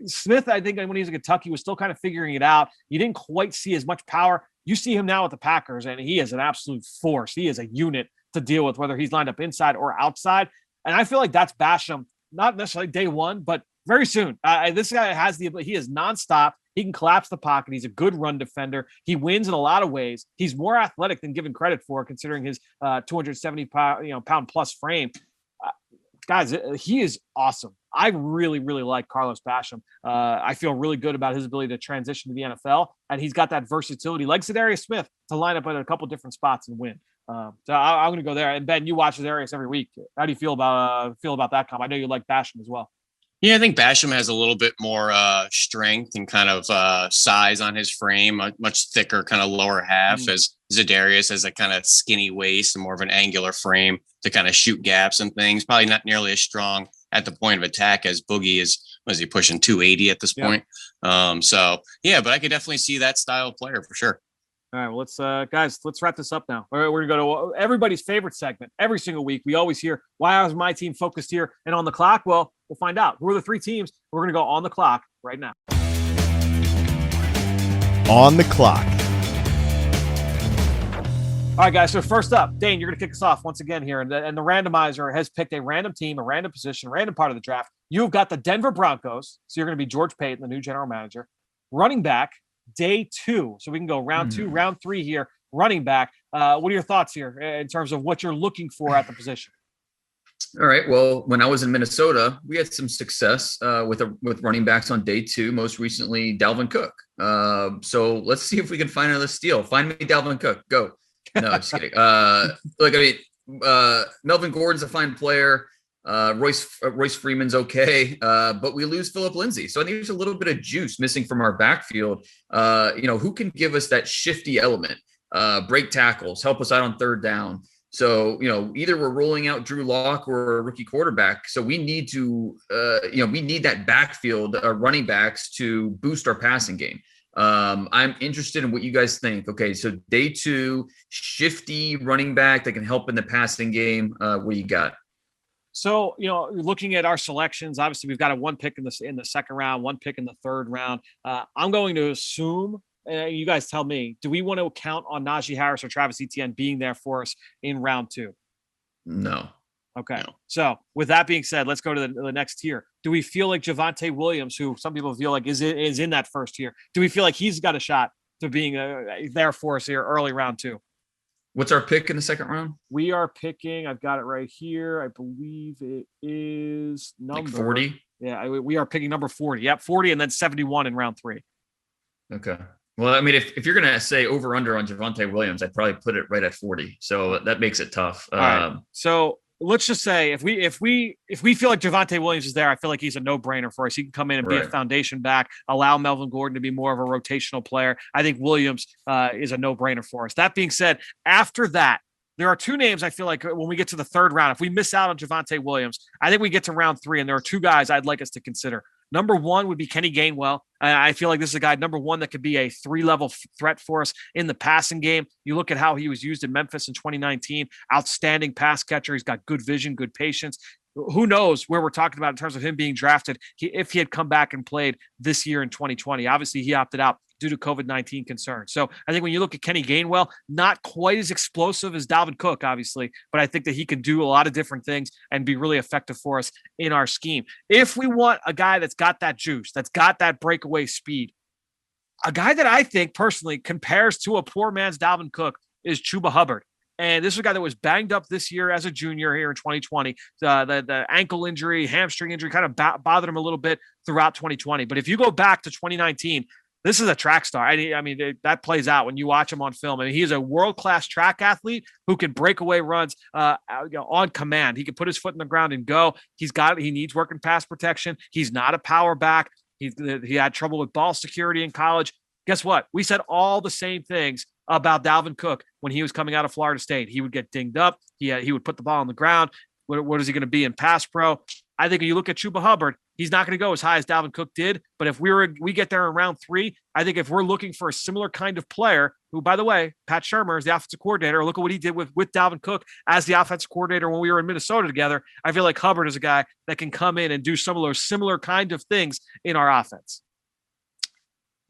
Smith, I think when he was in Kentucky, was still kind of figuring it out. You didn't quite see as much power. You see him now with the Packers, and he is an absolute force. He is a unit to deal with, whether he's lined up inside or outside. And I feel like that's Basham, not necessarily day one, but very soon. This guy has the ability. He is nonstop. He can collapse the pocket. He's a good run defender. He wins in a lot of ways. He's more athletic than given credit for, considering his 270 pound plus frame. Guys, he is awesome. I really, really like Carlos Basham. I feel really good about his ability to transition to the NFL, and he's got that versatility, like Zadarius Smith, to line up at a couple different spots and win. So I'm going to go there. And Ben, you watch Zadarius every week. How do you feel about that comp? I know you like Basham as well. Yeah, I think Basham has a little bit more strength and kind of size on his frame, a much thicker kind of lower half, as Zadarius has a kind of skinny waist and more of an angular frame to kind of shoot gaps and things. Probably not nearly as strong at the point of attack as Boogie is. Was he pushing 280 at this point? So, yeah, but I could definitely see that style of player for sure. All right, well, let's wrap this up now. We're going to go to everybody's favorite segment every single week. We always hear, why is my team focused here and on the clock? Well, we'll find out. Who are the 3 teams? We're going to go on the clock right now. On the clock. All right, guys. So first up, Dane, you're going to kick us off once again here. And the randomizer has picked a random team, a random position, a random part of the draft. You've got the Denver Broncos. So you're going to be George Payton, the new general manager. Running back, day 2. So we can go round 2, round 3 here. Running back. What are your thoughts here in terms of what you're looking for at the position? All right. Well, when I was in Minnesota, we had some success with running backs on day 2. Most recently, Dalvin Cook. So let's see if we can find another steal. Find me Dalvin Cook. Go. No, just kidding. Melvin Gordon's a fine player. Royce Freeman's okay, but we lose Phillip Lindsay. So I think there's a little bit of juice missing from our backfield. Who can give us that shifty element, break tackles, help us out on third down. So, either we're rolling out Drew Lock or a rookie quarterback. So we need to, we need that backfield running backs to boost our passing game. I'm interested in what you guys think. Okay, so day 2, shifty running back that can help in the passing game. What do you got? So, looking at our selections, obviously we've got a 1 pick in the second round, 1 pick in the third round. I'm going to assume, you guys tell me, do we want to count on Najee Harris or Travis Etienne being there for us in round 2? No. Okay. No. So with that being said, let's go to the next tier. Do we feel like Javonte Williams, who some people feel like is in that first tier, do we feel like he's got a shot to being there for us here early round 2? What's our pick in the second round? We are picking, I've got it right here. I believe it is number 40. Yeah, we are picking number 40. Yep, 40 and then 71 in round 3. Okay. Well, I mean, if you're going to say over under on Javonte Williams, I'd probably put it right at 40. So that makes it tough. All right. So let's just say if we feel like Javonte Williams is there, I feel like he's a no-brainer for us. He can come in and be a foundation back, allow Melvin Gordon to be more of a rotational player. I think Williams is a no-brainer for us. That being said, after that, there are 2 names I feel like when we get to the third round, if we miss out on Javonte Williams, I think we get to round 3, and there are 2 guys I'd like us to consider. Number 1 would be Kenny Gainwell. I feel like this is a guy, number 1, that could be a 3-level threat for us in the passing game. You look at how he was used in Memphis in 2019, outstanding pass catcher. He's got good vision, good patience. Who knows where we're talking about in terms of him being drafted if he had come back and played this year in 2020. Obviously, he opted out due to COVID-19 concerns. So I think when you look at Kenny Gainwell, not quite as explosive as Dalvin Cook, obviously, but I think that he can do a lot of different things and be really effective for us in our scheme. If we want a guy that's got that juice, that's got that breakaway speed, a guy that I think personally compares to a poor man's Dalvin Cook is Chuba Hubbard. And this is a guy that was banged up this year as a junior here in 2020. The ankle injury, hamstring injury kind of bothered him a little bit throughout 2020. But if you go back to 2019, this is a track star. I mean, that plays out when you watch him on film. I mean, he's a world-class track athlete who can break away runs on command. He can put his foot in the ground and go. He needs work in pass protection. He's not a power back. He had trouble with ball security in college. Guess what? We said all the same things about Dalvin Cook when he was coming out of Florida State. He would get dinged up. He would put the ball on the ground. What is he going to be in pass pro? I think when you look at Chuba Hubbard, he's not going to go as high as Dalvin Cook did. But if we get there in round 3, I think if we're looking for a similar kind of player, who, by the way, Pat Shurmur is the offensive coordinator. Look at what he did with Dalvin Cook as the offensive coordinator when we were in Minnesota together. I feel like Hubbard is a guy that can come in and do some of those similar kind of things in our offense.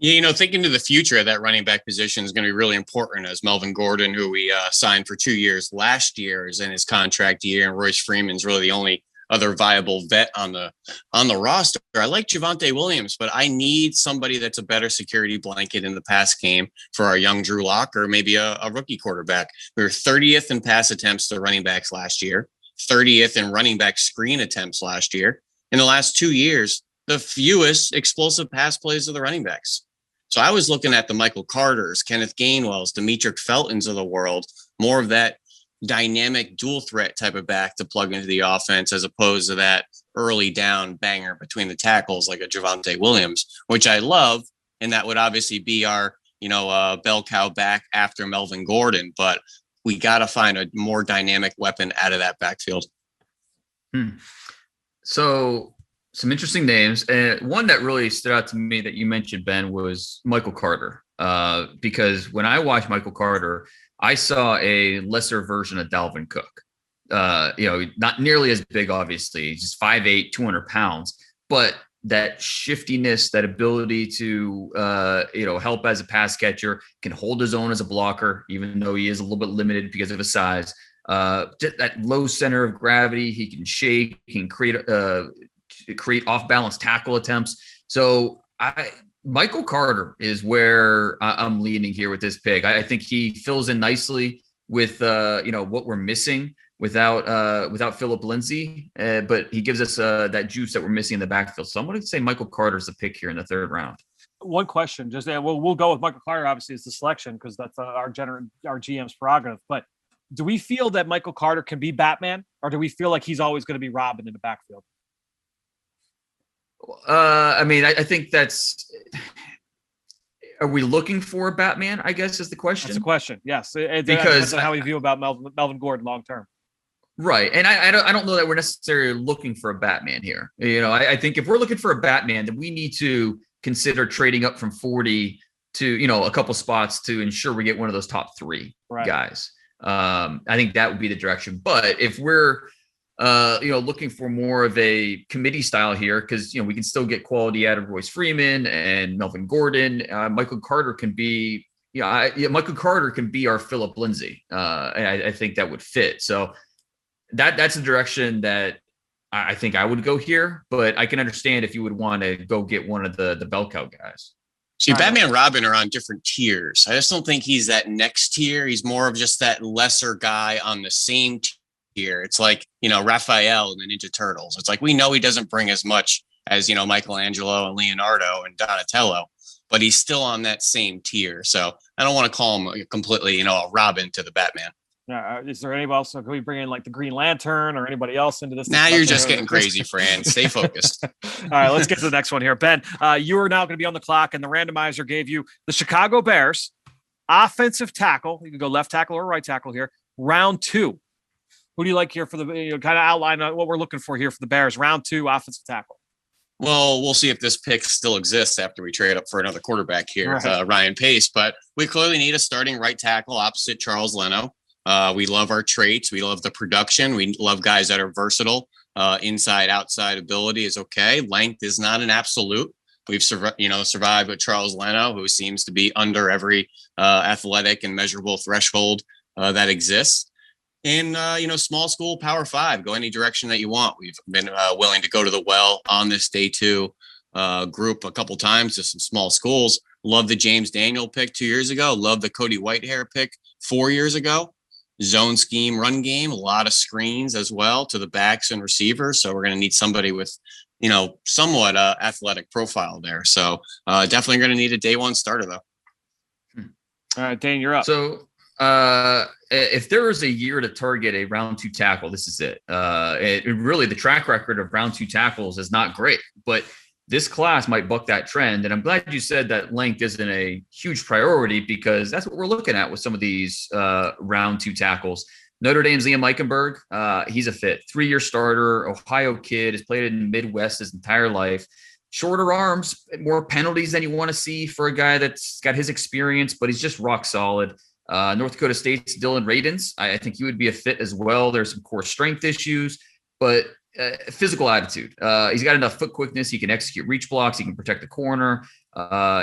Yeah, thinking to the future, that running back position is going to be really important, as Melvin Gordon, who we signed for 2 years last year, is in his contract year, and Royce Freeman's really the only other viable vet on the roster. I like Javonte Williams, but I need somebody that's a better security blanket in the pass game for our young Drew Lock, or maybe a rookie quarterback. We were 30th in pass attempts to running backs last year, 30th in running back screen attempts last year. In the last 2 years, the fewest explosive pass plays of the running backs. So I was looking at the Michael Carters, Kenneth Gainwells, Demetric Feltons of the world, more of that dynamic dual threat type of back to plug into the offense, as opposed to that early down banger between the tackles like a Javonte Williams, which I love. And that would obviously be our, bell cow back after Melvin Gordon, but we got to find a more dynamic weapon out of that backfield. So some interesting names. And one that really stood out to me that you mentioned, Ben, was Michael Carter. Because when I watched Michael Carter, I saw a lesser version of Dalvin Cook. Not nearly as big, obviously. He's just 5'8", 200 pounds. But that shiftiness, that ability to, help as a pass catcher, can hold his own as a blocker, even though he is a little bit limited because of his size. That low center of gravity, he can shake, he can create off-balance tackle attempts. So Michael Carter is where I'm leaning here with this pick. I think he fills in nicely with what we're missing without Phillip Lindsay, but he gives us that juice that we're missing in the backfield. So I'm going to say Michael Carter's the pick here in the third round. One question, we'll go with Michael Carter. Obviously, is the selection because that's our GM's prerogative. But do we feel that Michael Carter can be Batman, or do we feel like he's always going to be Robin in the backfield? I think Are we looking for a Batman? I guess is the question. That's the question. Yes, Because how we view about Melvin Gordon long term. Right. And I don't know that we're necessarily looking for a Batman here. I think if we're looking for a Batman, then we need to consider trading up from 40 to, a couple spots to ensure we get one of those top 3 guys. I think that would be the direction. But if we're, looking for more of a committee style here, because, we can still get quality out of Royce Freeman and Melvin Gordon. Michael Carter can be, Michael Carter can be our Phillip Lindsay. And I think that would fit. So that's a direction that I think I would go here, but I can understand if you would want to go get one of the bell cow guys. See, Batman and Robin are on different tiers. I just don't think he's that next tier. He's more of just that lesser guy on the same tier. It's like, Raphael and the Ninja Turtles. It's like, we know he doesn't bring as much as, Michelangelo and Leonardo and Donatello, but he's still on that same tier. So I don't want to call him completely, a Robin to the Batman. Is there anybody else? So can we bring in like the Green Lantern or anybody else into this? Now you're just getting crazy, Fran. Stay focused. All right, let's get to the next one here. Ben, you are now going to be on the clock, and the randomizer gave you the Chicago Bears offensive tackle. You can go left tackle or right tackle here. Round 2. Who do you like here for the kind of outline what we're looking for here for the Bears? Round 2 offensive tackle. Well, we'll see if this pick still exists after we trade up for another quarterback here, right. Ryan Pace. But we clearly need a starting right tackle opposite Charles Leno. We love our traits. We love the production. We love guys that are versatile. Inside, outside ability is okay. Length is not an absolute. We've survived with Charles Leno, who seems to be under every athletic and measurable threshold that exists. In small school Power 5, go any direction that you want. We've been willing to go to the well on this day 2 group a couple times to some small schools. Love the James Daniel pick 2 years ago. Love the Cody Whitehair pick 4 years ago. Zone scheme, run game, a lot of screens as well to the backs and receivers. So we're going to need somebody with, somewhat athletic profile there. So definitely going to need a day 1 starter though. All right, Dane, you're up. So if there was a year to target a round 2 tackle, this is it. Really, the track record of round 2 tackles is not great, but this class might buck that trend. And I'm glad you said that length isn't a huge priority, because that's what we're looking at with some of these round 2 tackles. Notre Dame's Liam Eichenberg, he's a fit. 3-year starter, Ohio kid, has played in the Midwest his entire life. Shorter arms, more penalties than you want to see for a guy that's got his experience, but he's just rock solid. North Dakota State's Dylan Radins, I think he would be a fit as well. There's some core strength issues, but physical attitude. He's got enough foot quickness. He can execute reach blocks. He can protect the corner.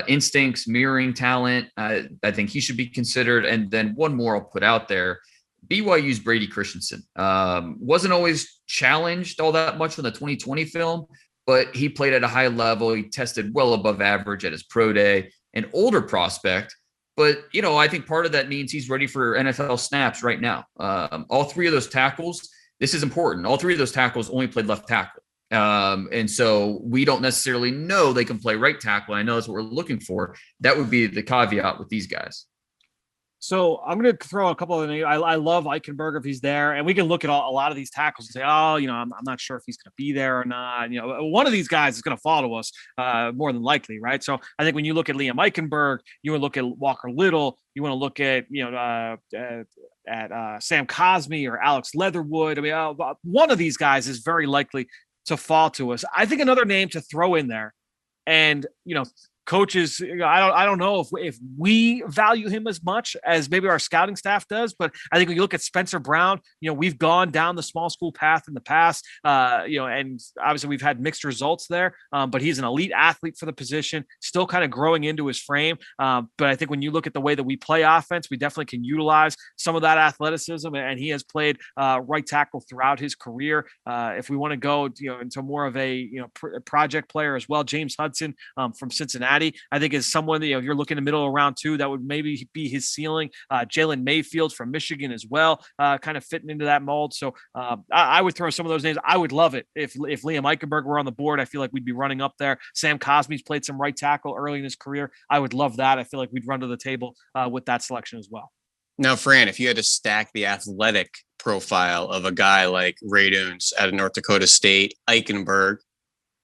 Instincts, mirroring talent. I think he should be considered. And then one more I'll put out there. BYU's Brady Christensen wasn't always challenged all that much from the 2020 film, but he played at a high level. He tested well above average at his pro day. An older prospect, but I think part of that means he's ready for NFL snaps right now. All 3 of those tackles. This is important. All 3 of those tackles only played left tackle. And so we don't necessarily know they can play right tackle. I know that's what we're looking for. That would be the caveat with these guys. So I'm going to throw a couple of names. I love Eichenberg if he's there, and we can look at a lot of these tackles and say, I'm not sure if he's going to be there or not. One of these guys is going to fall to us more than likely, right? So I think when you look at Liam Eichenberg, you want to look at Walker Little, you want to look at Sam Cosmi or Alex Leatherwood. I mean, one of these guys is very likely to fall to us. I think another name to throw in there, and coaches, I don't know if we value him as much as maybe our scouting staff does, but I think when you look at Spencer Brown, we've gone down the small school path in the past, and obviously we've had mixed results there, but he's an elite athlete for the position, still kind of growing into his frame. But I think when you look at the way that we play offense, we definitely can utilize some of that athleticism, and he has played right tackle throughout his career. If we want to go, into more of a, project player as well, James Hudson from Cincinnati, I think is someone that, if you're looking in the middle of round 2, that would maybe be his ceiling. Jalen Mayfield from Michigan as well, kind of fitting into that mold. So I would throw some of those names. I would love it if Liam Eichenberg were on the board. I feel like we'd be running up there. Sam Cosmi's played some right tackle early in his career. I would love that. I feel like we'd run to the table with that selection as well. Now, Fran, if you had to stack the athletic profile of a guy like Ray Dunes out of North Dakota State, Eichenberg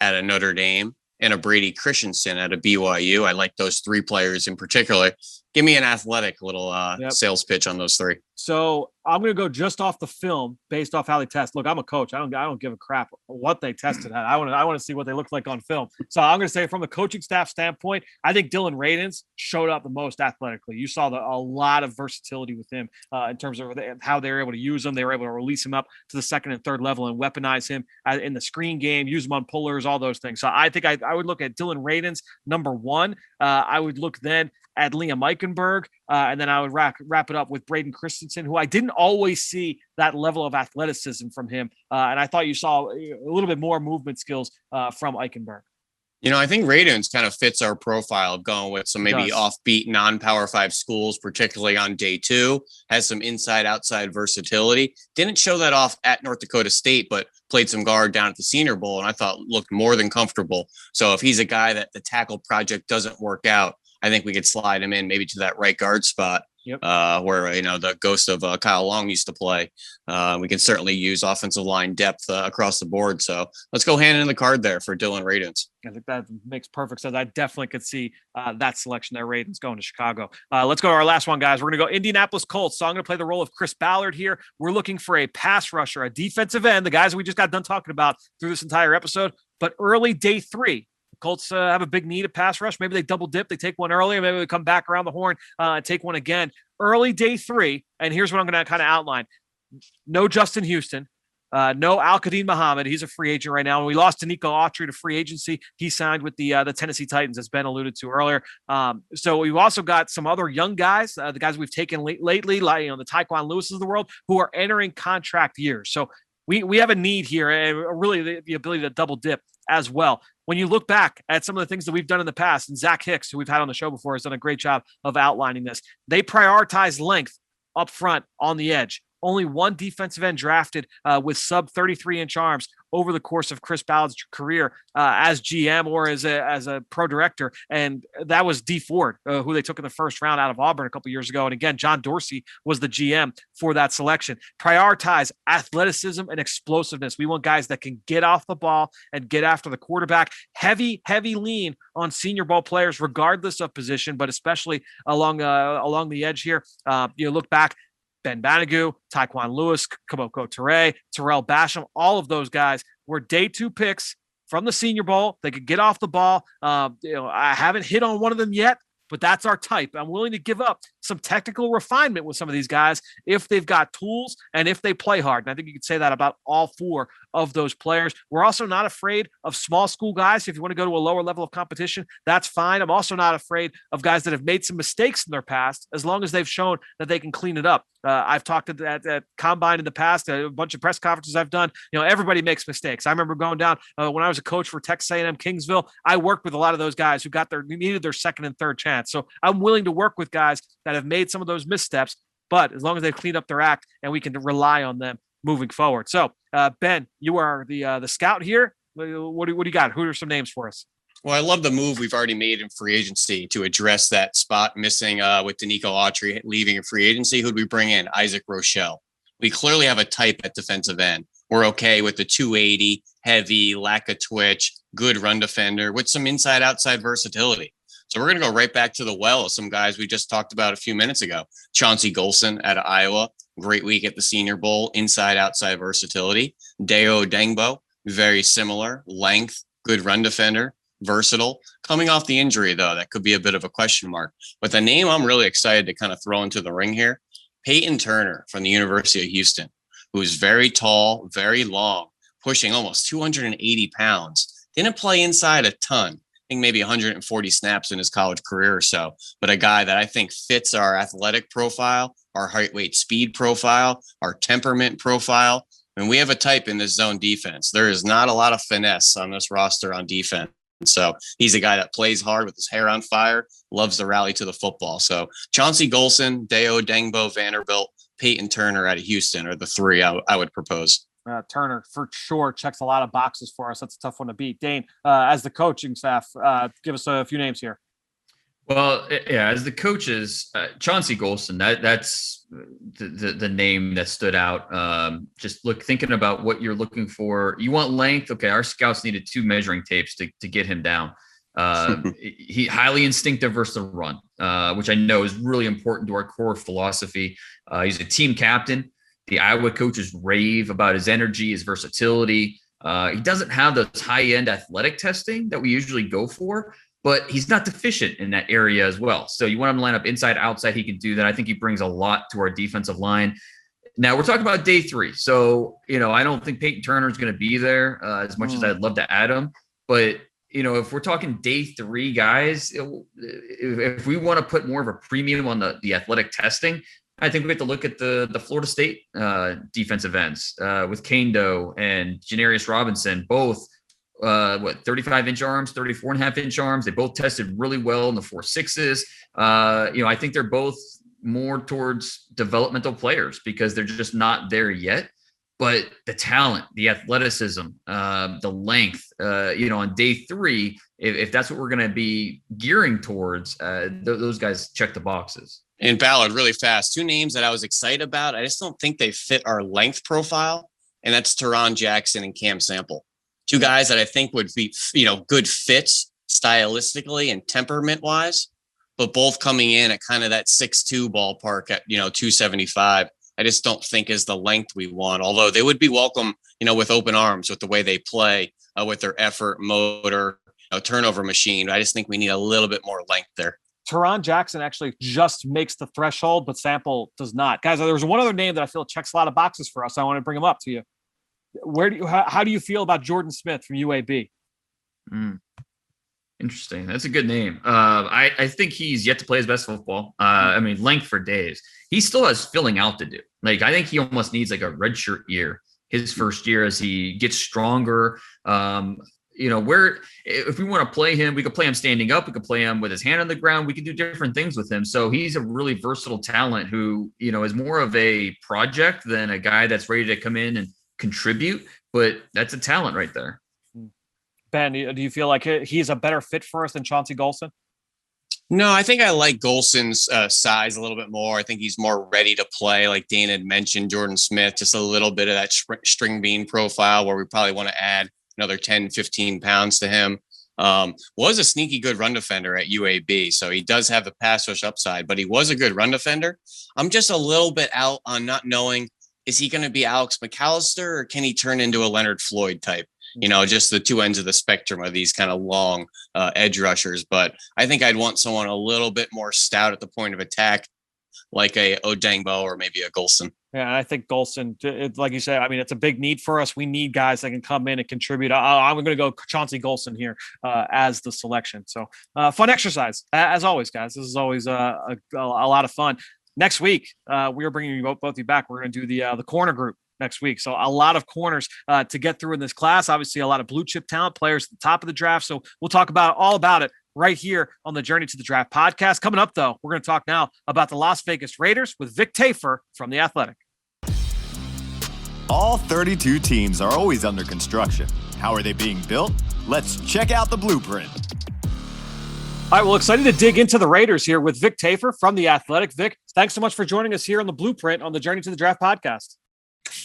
at a Notre Dame, and a Brady Christensen at a BYU. I like those three players in particular. Give me an athletic little sales pitch on those three. So I'm going to go just off the film based off how they test. Look, I'm a coach. I don't give a crap what they tested at. I want to see what they look like on film. So I'm going to say from the coaching staff standpoint, I think Dylan Radins showed up the most athletically. You saw a lot of versatility with him in terms of how they were able to use him. They were able to release him up to the second and third level and weaponize him in the screen game, use him on pullers, all those things. So I think I would look at Dylan Radins, number one. I would look then at Liam Eichenberg, and then I would wrap it up with Braden Christensen, who I didn't always see that level of athleticism from him, and I thought you saw a little bit more movement skills from Eichenberg. I think Radins kind of fits our profile of going with some maybe offbeat non-Power 5 schools, particularly on day two, has some inside-outside versatility. Didn't show that off at North Dakota State, but played some guard down at the Senior Bowl, and I thought looked more than comfortable. So if he's a guy that the tackle project doesn't work out, I think we could slide him in maybe to that right guard spot. Yep. Where the ghost of Kyle Long used to play. We can certainly use offensive line depth across the board. So let's go hand in the card there for Dylan Radins. I think that makes perfect sense. I definitely could see that selection there, Radins going to Chicago. Let's go to our last one, guys. We're going to go Indianapolis Colts. So I'm going to play the role of Chris Ballard here. We're looking for a pass rusher, a defensive end, the guys we just got done talking about through this entire episode, but early day three. Colts have a big need of pass rush. Maybe they double dip. They take one earlier. Maybe they come back around the horn and take one again. Early day three. And here's what I'm going to kind of outline. No Justin Houston. No Al-Qadim Muhammad. He's a free agent right now. And we lost to Nico Autry to free agency. He signed with the Tennessee Titans, as Ben alluded to earlier. So we've also got some other young guys, the guys we've taken lately, like the Taekwon Lewis's of the world, who are entering contract years. So we have a need here, and really the ability to double dip as well. When you look back at some of the things that we've done in the past, and Zach Hicks, who we've had on the show before, has done a great job of outlining this. They prioritize length up front on the edge. Only one defensive end drafted with sub 33-inch arms over the course of Chris Ballard's career as GM or as a pro director. And that was D Ford, who they took in the first round out of Auburn a couple years ago. And again, John Dorsey was the GM for that selection. Prioritize athleticism and explosiveness. We want guys that can get off the ball and get after the quarterback. Heavy lean on Senior Bowl players, regardless of position, but especially along the edge here. You look back, Ben Banigou, Taekwon Lewis, Kaboko Toure, Terrell Basham, all of those guys were day two picks from the Senior Bowl. They could get off the ball. I haven't hit on one of them yet, but that's our type. I'm willing to give up some technical refinement with some of these guys if they've got tools and if they play hard. And I think you could say that about all four of those players. We're also not afraid of small school guys. If you want to go to a lower level of competition, that's fine. I'm also not afraid of guys that have made some mistakes in their past, as long as they've shown that they can clean it up. I've talked at Combine in the past, a bunch of press conferences I've done. Everybody makes mistakes. I remember going down when I was a coach for Texas A&M Kingsville. I worked with a lot of those guys who needed their second and third chance. So I'm willing to work with guys that have made some of those missteps, but as long as they've cleaned up their act and we can rely on them moving forward. So Ben, you are the scout here. What do you got? Who are some names for us? Well, I love the move we've already made in free agency to address that spot missing with Danico Autry leaving in free agency. Who'd we bring in? Isaac Rochelle. We clearly have a type at defensive end. We're okay with the 280, heavy, lack of twitch, good run defender with some inside-outside versatility. So we're going to go right back to the well of some guys we just talked about a few minutes ago. Chauncey Golson out of Iowa. Great week at the Senior Bowl. Inside-outside versatility. Deo Dengbo. Very similar. Length. Good run defender. Versatile. Coming off the injury, though, that could be a bit of a question mark. But the name I'm really excited to kind of throw into the ring here, Peyton Turner from the University of Houston, who's very tall, very long, pushing almost 280 pounds. Didn't play inside a ton. I think maybe 140 snaps in his college career or so. But a guy that I think fits our athletic profile, our height, weight, speed profile, our temperament profile. And we have a type in this zone defense. There is not a lot of finesse on this roster on defense. So he's a guy that plays hard with his hair on fire, loves to rally to the football. So Chauncey Golson, Deo Dengbo, Vanderbilt, Peyton Turner out of Houston are the three I would propose. Turner for sure checks a lot of boxes for us. That's a tough one to beat. Dane, as the coaching staff, give us a few names here. Well, yeah, as the coaches, Chauncey Golston, that's the name that stood out. Just thinking about what you're looking for. You want length. Okay, our scouts needed 2 measuring tapes to get him down. He highly instinctive versus the run, which I know is really important to our core philosophy. He's a team captain. The Iowa coaches rave about his energy, his versatility. He doesn't have those high-end athletic testing that we usually go for, but he's not deficient in that area as well. So you want him to line up inside, outside. He can do that. I think he brings a lot to our defensive line. Now we're talking about day 3. So, I don't think Peyton Turner is going to be there as much as I'd love to add him. But, if we're talking day 3 guys, if we want to put more of a premium on the athletic testing, I think we have to look at the Florida State defensive ends with Kando and Janarius Robinson, both 35-inch arms, 34.5-inch arms. They both tested really well in the 4.6s. I think they're both more towards developmental players because they're just not there yet. But the talent, the athleticism, the length, on day 3, if that's what we're going to be gearing towards, those guys check the boxes. And Ballard, really fast, 2 names that I was excited about. I just don't think they fit our length profile, and that's Teron Jackson and Cam Sample. 2 guys that I think would be, good fits stylistically and temperament wise, but both coming in at kind of that 6'2" ballpark at, 275. I just don't think is the length we want, although they would be welcome, with open arms, with the way they play, with their effort, motor, turnover machine. I just think we need a little bit more length there. Teron Jackson actually just makes the threshold, but Sample does not. Guys, there's one other name that I feel checks a lot of boxes for us. I want to bring him up to you. How do you feel about Jordan Smith from UAB? Interesting. That's a good name. I think he's yet to play his best football. Length for days. He still has filling out to do. Like, I think he almost needs like a redshirt year, his first year, as he gets stronger. If we want to play him, we could play him standing up. We could play him with his hand on the ground. We could do different things with him. So he's a really versatile talent who, is more of a project than a guy that's ready to come in and contribute. But that's a talent right there. Ben, do you feel like he's a better fit for us than Chauncey Golston? No, I think I like Golson's size a little bit more. I think he's more ready to play. Like Dane had mentioned, Jordan Smith, just a little bit of that string bean profile where we probably want to add another 10, 15 pounds to him. Was a sneaky good run defender at UAB. So he does have the pass rush upside, but he was a good run defender. I'm just a little bit out on not knowing, is he going to be Alex McAllister or can he turn into a Leonard Floyd type? Just the 2 ends of the spectrum of these kind of long edge rushers. But I think I'd want someone a little bit more stout at the point of attack, like a Odangbo or maybe a Golston. Yeah, I think Golston, like you said, it's a big need for us. We need guys that can come in and contribute. I'm going to go Chauncey Golston here as the selection. So fun exercise, as always, guys. This is always a lot of fun. Next week, we are bringing you both of you back. We're going to do the corner group next week. So a lot of corners to get through in this class. Obviously, a lot of blue chip talent, players at the top of the draft. So we'll talk all about it right here on the Journey to the Draft podcast. Coming up, though, we're going to talk now about the Las Vegas Raiders with Vic Tafur from The Athletic. All 32 teams are always under construction. How are they being built? Let's check out the blueprint. All right, well, excited to dig into the Raiders here with Vic Tafur from The Athletic. Vic, thanks so much for joining us here on the Blueprint on the Journey to the Draft podcast.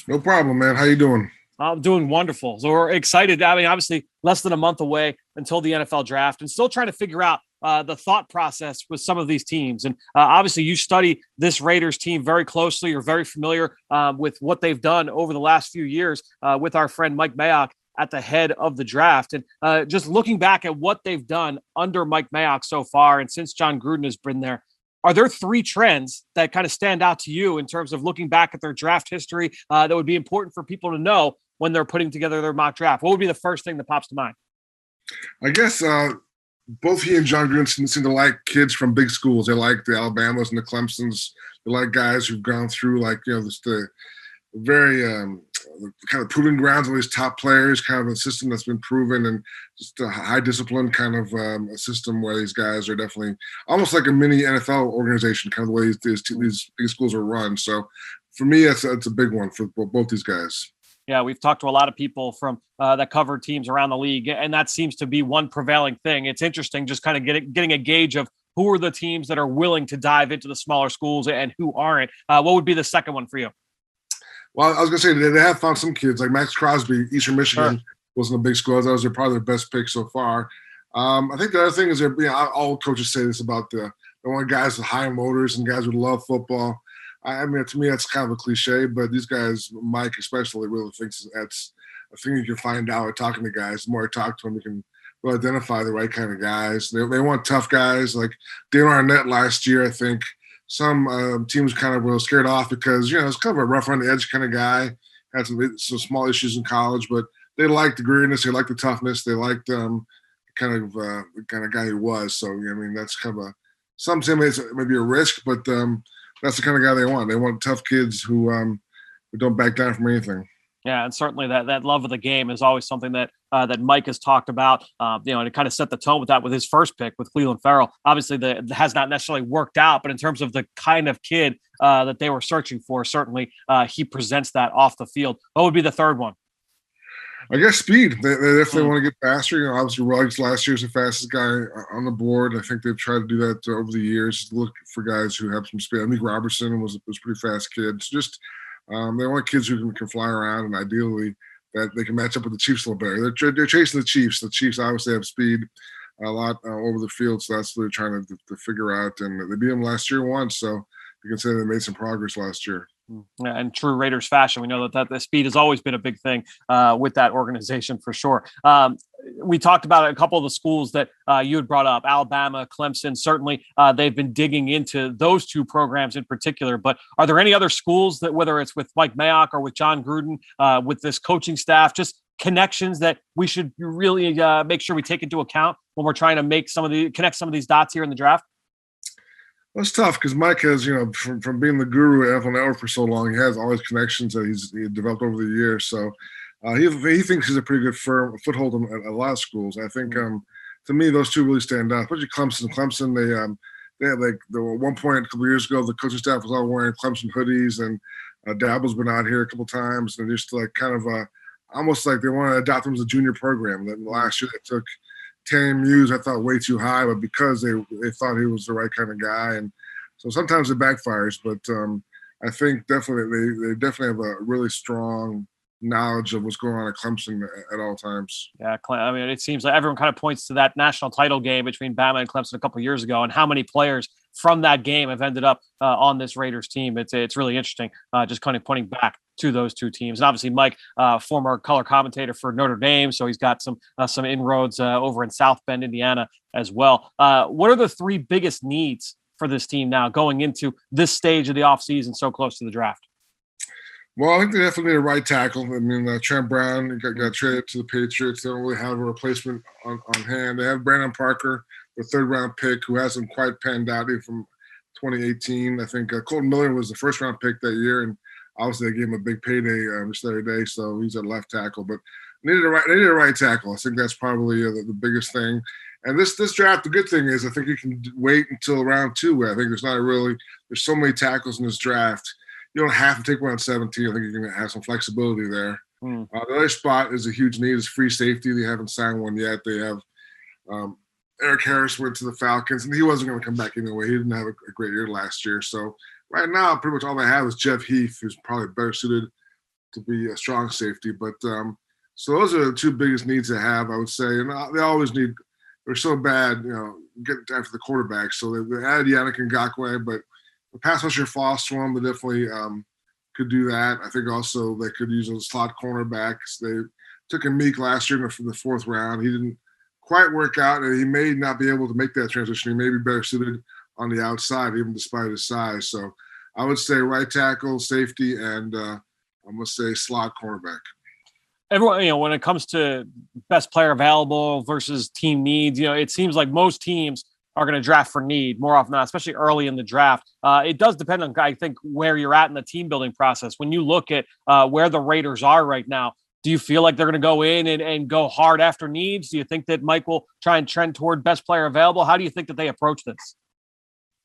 No problem, man. How you doing? I'm doing wonderful. So we're excited. Obviously, less than a month away until the NFL draft and still trying to figure out the thought process with some of these teams. And obviously, you study this Raiders team very closely. You're very familiar with what they've done over the last few years with our friend Mike Mayock at the head of the draft. And just looking back at what they've done under Mike Mayock so far and since John Gruden has been there, are there 3 trends that kind of stand out to you in terms of looking back at their draft history that would be important for people to know when they're putting together their mock draft? What would be the first thing that pops to mind? I guess both he and John Gruden seem to like kids from big schools. They like the Alabamas and the Clemsons. They like guys who've gone through the very kind of proving grounds of these top players, kind of a system that's been proven, and just a high discipline kind of a system where these guys are definitely almost like a mini NFL organization, kind of the way these big schools are run. So for me, it's a big one for both these guys. Yeah, we've talked to a lot of people from that cover teams around the league, and that seems to be one prevailing thing. It's interesting just kind of getting a gauge of who are the teams that are willing to dive into the smaller schools and who aren't? What would be the second one for you? Well, I was going to say they have found some kids like Max Crosby, Eastern Michigan, wasn't a big school. That was probably their best pick so far. I think the other thing is all coaches say this about they want guys with high motors and guys who love football. I mean, to me, that's kind of a cliche, but these guys, Mike especially, really thinks that's a thing you can find out talking to guys. The more I talk to them, you can really identify the right kind of guys. They want tough guys like Dane Arnett last year. I think some teams kind of were scared off because, it's kind of a rough on the edge kind of guy. Had some small issues in college, but they liked the grittiness. They liked the toughness. They liked the kind of guy he was. So, I mean, that's kind of some say it's maybe a risk, but that's the kind of guy they want. They want tough kids who don't back down from anything. Yeah, and certainly that love of the game is always something that Mike has talked about. And it kind of set the tone with that with his first pick with Clelin Ferrell. Obviously, that has not necessarily worked out, but in terms of the kind of kid that they were searching for, certainly he presents that off the field. What would be the third one? I guess speed. They definitely want to get faster. Obviously, Ruggs last year was the fastest guy on the board. I think they've tried to do that over the years. Look for guys who have some speed. I think Robertson was a pretty fast kid. It's just they want kids who can fly around, and ideally that they can match up with the Chiefs a little better. They're chasing the Chiefs. The Chiefs obviously have speed a lot over the field, so that's what they're trying to figure out. And they beat them last year once, so you can say they made some progress last year. Yeah, in true Raiders fashion, we know that the speed has always been a big thing with that organization for sure. We talked about a couple of the schools that you had brought up, Alabama, Clemson. Certainly, they've been digging into those two programs in particular. But are there any other schools that, whether it's with Mike Mayock or with John Gruden, with this coaching staff, just connections that we should really make sure we take into account when we're trying to connect some of these dots here in the draft? Well, it's tough because Mike has, from being the guru at NFL Network for so long, he has all his connections that he developed over the years. So he thinks he's a pretty good foothold in a lot of schools. I think, to me, those two really stand out, especially Clemson. Clemson, they had at one point a couple of years ago, the coaching staff was all wearing Clemson hoodies, and Dabble's been out here a couple of times, and just almost like they want to adopt him as a junior program. Then last year they took TMU's, I thought, way too high, but because they thought he was the right kind of guy, and so sometimes it backfires. But I think definitely they definitely have a really strong knowledge of what's going on at Clemson at all times. Yeah, I mean, it seems like everyone kind of points to that national title game between Bama and Clemson a couple of years ago, and how many players from that game have ended up on this Raiders team. It's really interesting, just kind of pointing back to those two teams. And obviously Mike, former color commentator for Notre Dame, so he's got some inroads over in South Bend, Indiana as well. What are the three biggest needs for this team now going into this stage of the offseason so close to the draft? Well, I think they definitely need a right tackle. I mean, Trent Brown got traded to the Patriots. They don't really have a replacement on hand. They have Brandon Parker, the third-round pick, who hasn't quite panned out even from 2018. I think Colton Miller was the first-round pick that year, and obviously they gave him a big payday this other day, so he's at left tackle. But they needed a right tackle. I think that's probably the biggest thing. And this draft, the good thing is I think you can wait until round 2. I think there's so many tackles in this draft. You don't have to take one at 17. I think you can have some flexibility there. The other spot is a huge need is free safety. They haven't signed one yet. They have Eric Harris went to the Falcons, and he wasn't going to come back anyway. He didn't have a great year last year. So right now, pretty much all they have is Jeff Heath, who's probably better suited to be a strong safety. But so those are the two biggest needs they have, I would say. And they always need – they're so bad, getting after the quarterback. So they added Yannick Ngakoue, but the pass rusher falls to them. They definitely could do that. I think also they could use a slot cornerback. They took a Meek last year in the 4th round. He didn't quite work out, and he may not be able to make that transition. He may be better suited on the outside, even despite his size. So I would say right tackle, safety, and I'm going to say slot cornerback. Everyone, when it comes to best player available versus team needs, it seems like most teams are going to draft for need more often than not, especially early in the draft. It does depend on, I think, where you're at in the team building process. When you look at where the Raiders are right now, do you feel like they're going to go in and go hard after needs? Do you think that Mike will try and trend toward best player available? How do you think that they approach this?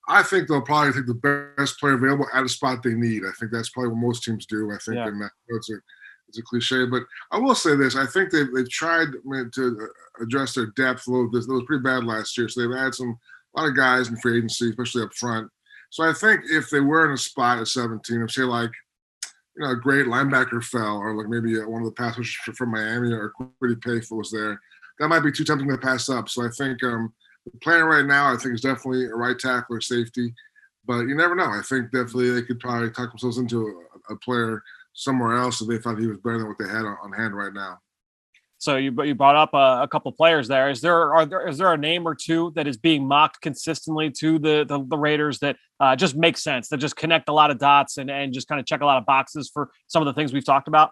I think they'll probably take the best player available at a spot they need. I think that's probably what most teams do. I think it's a cliche, but I will say this. I think they've tried to address their depth a little bit. It was pretty bad last year, so they've added some a lot of guys in free agency, especially up front. So I think if they were in a spot at 17, if say like, a great linebacker fell, or like maybe one of the pass rushers from Miami or Kwity Paye was there, that might be too tempting to pass up. So I think the plan right now, I think, is definitely a right tackle or safety. But you never know. I think definitely they could probably talk themselves into a player somewhere else if they thought he was better than what they had on hand right now. So you brought up a couple players there. Is there a name or two that is being mocked consistently to the Raiders that just make sense, that just connect a lot of dots and just kind of check a lot of boxes for some of the things we've talked about?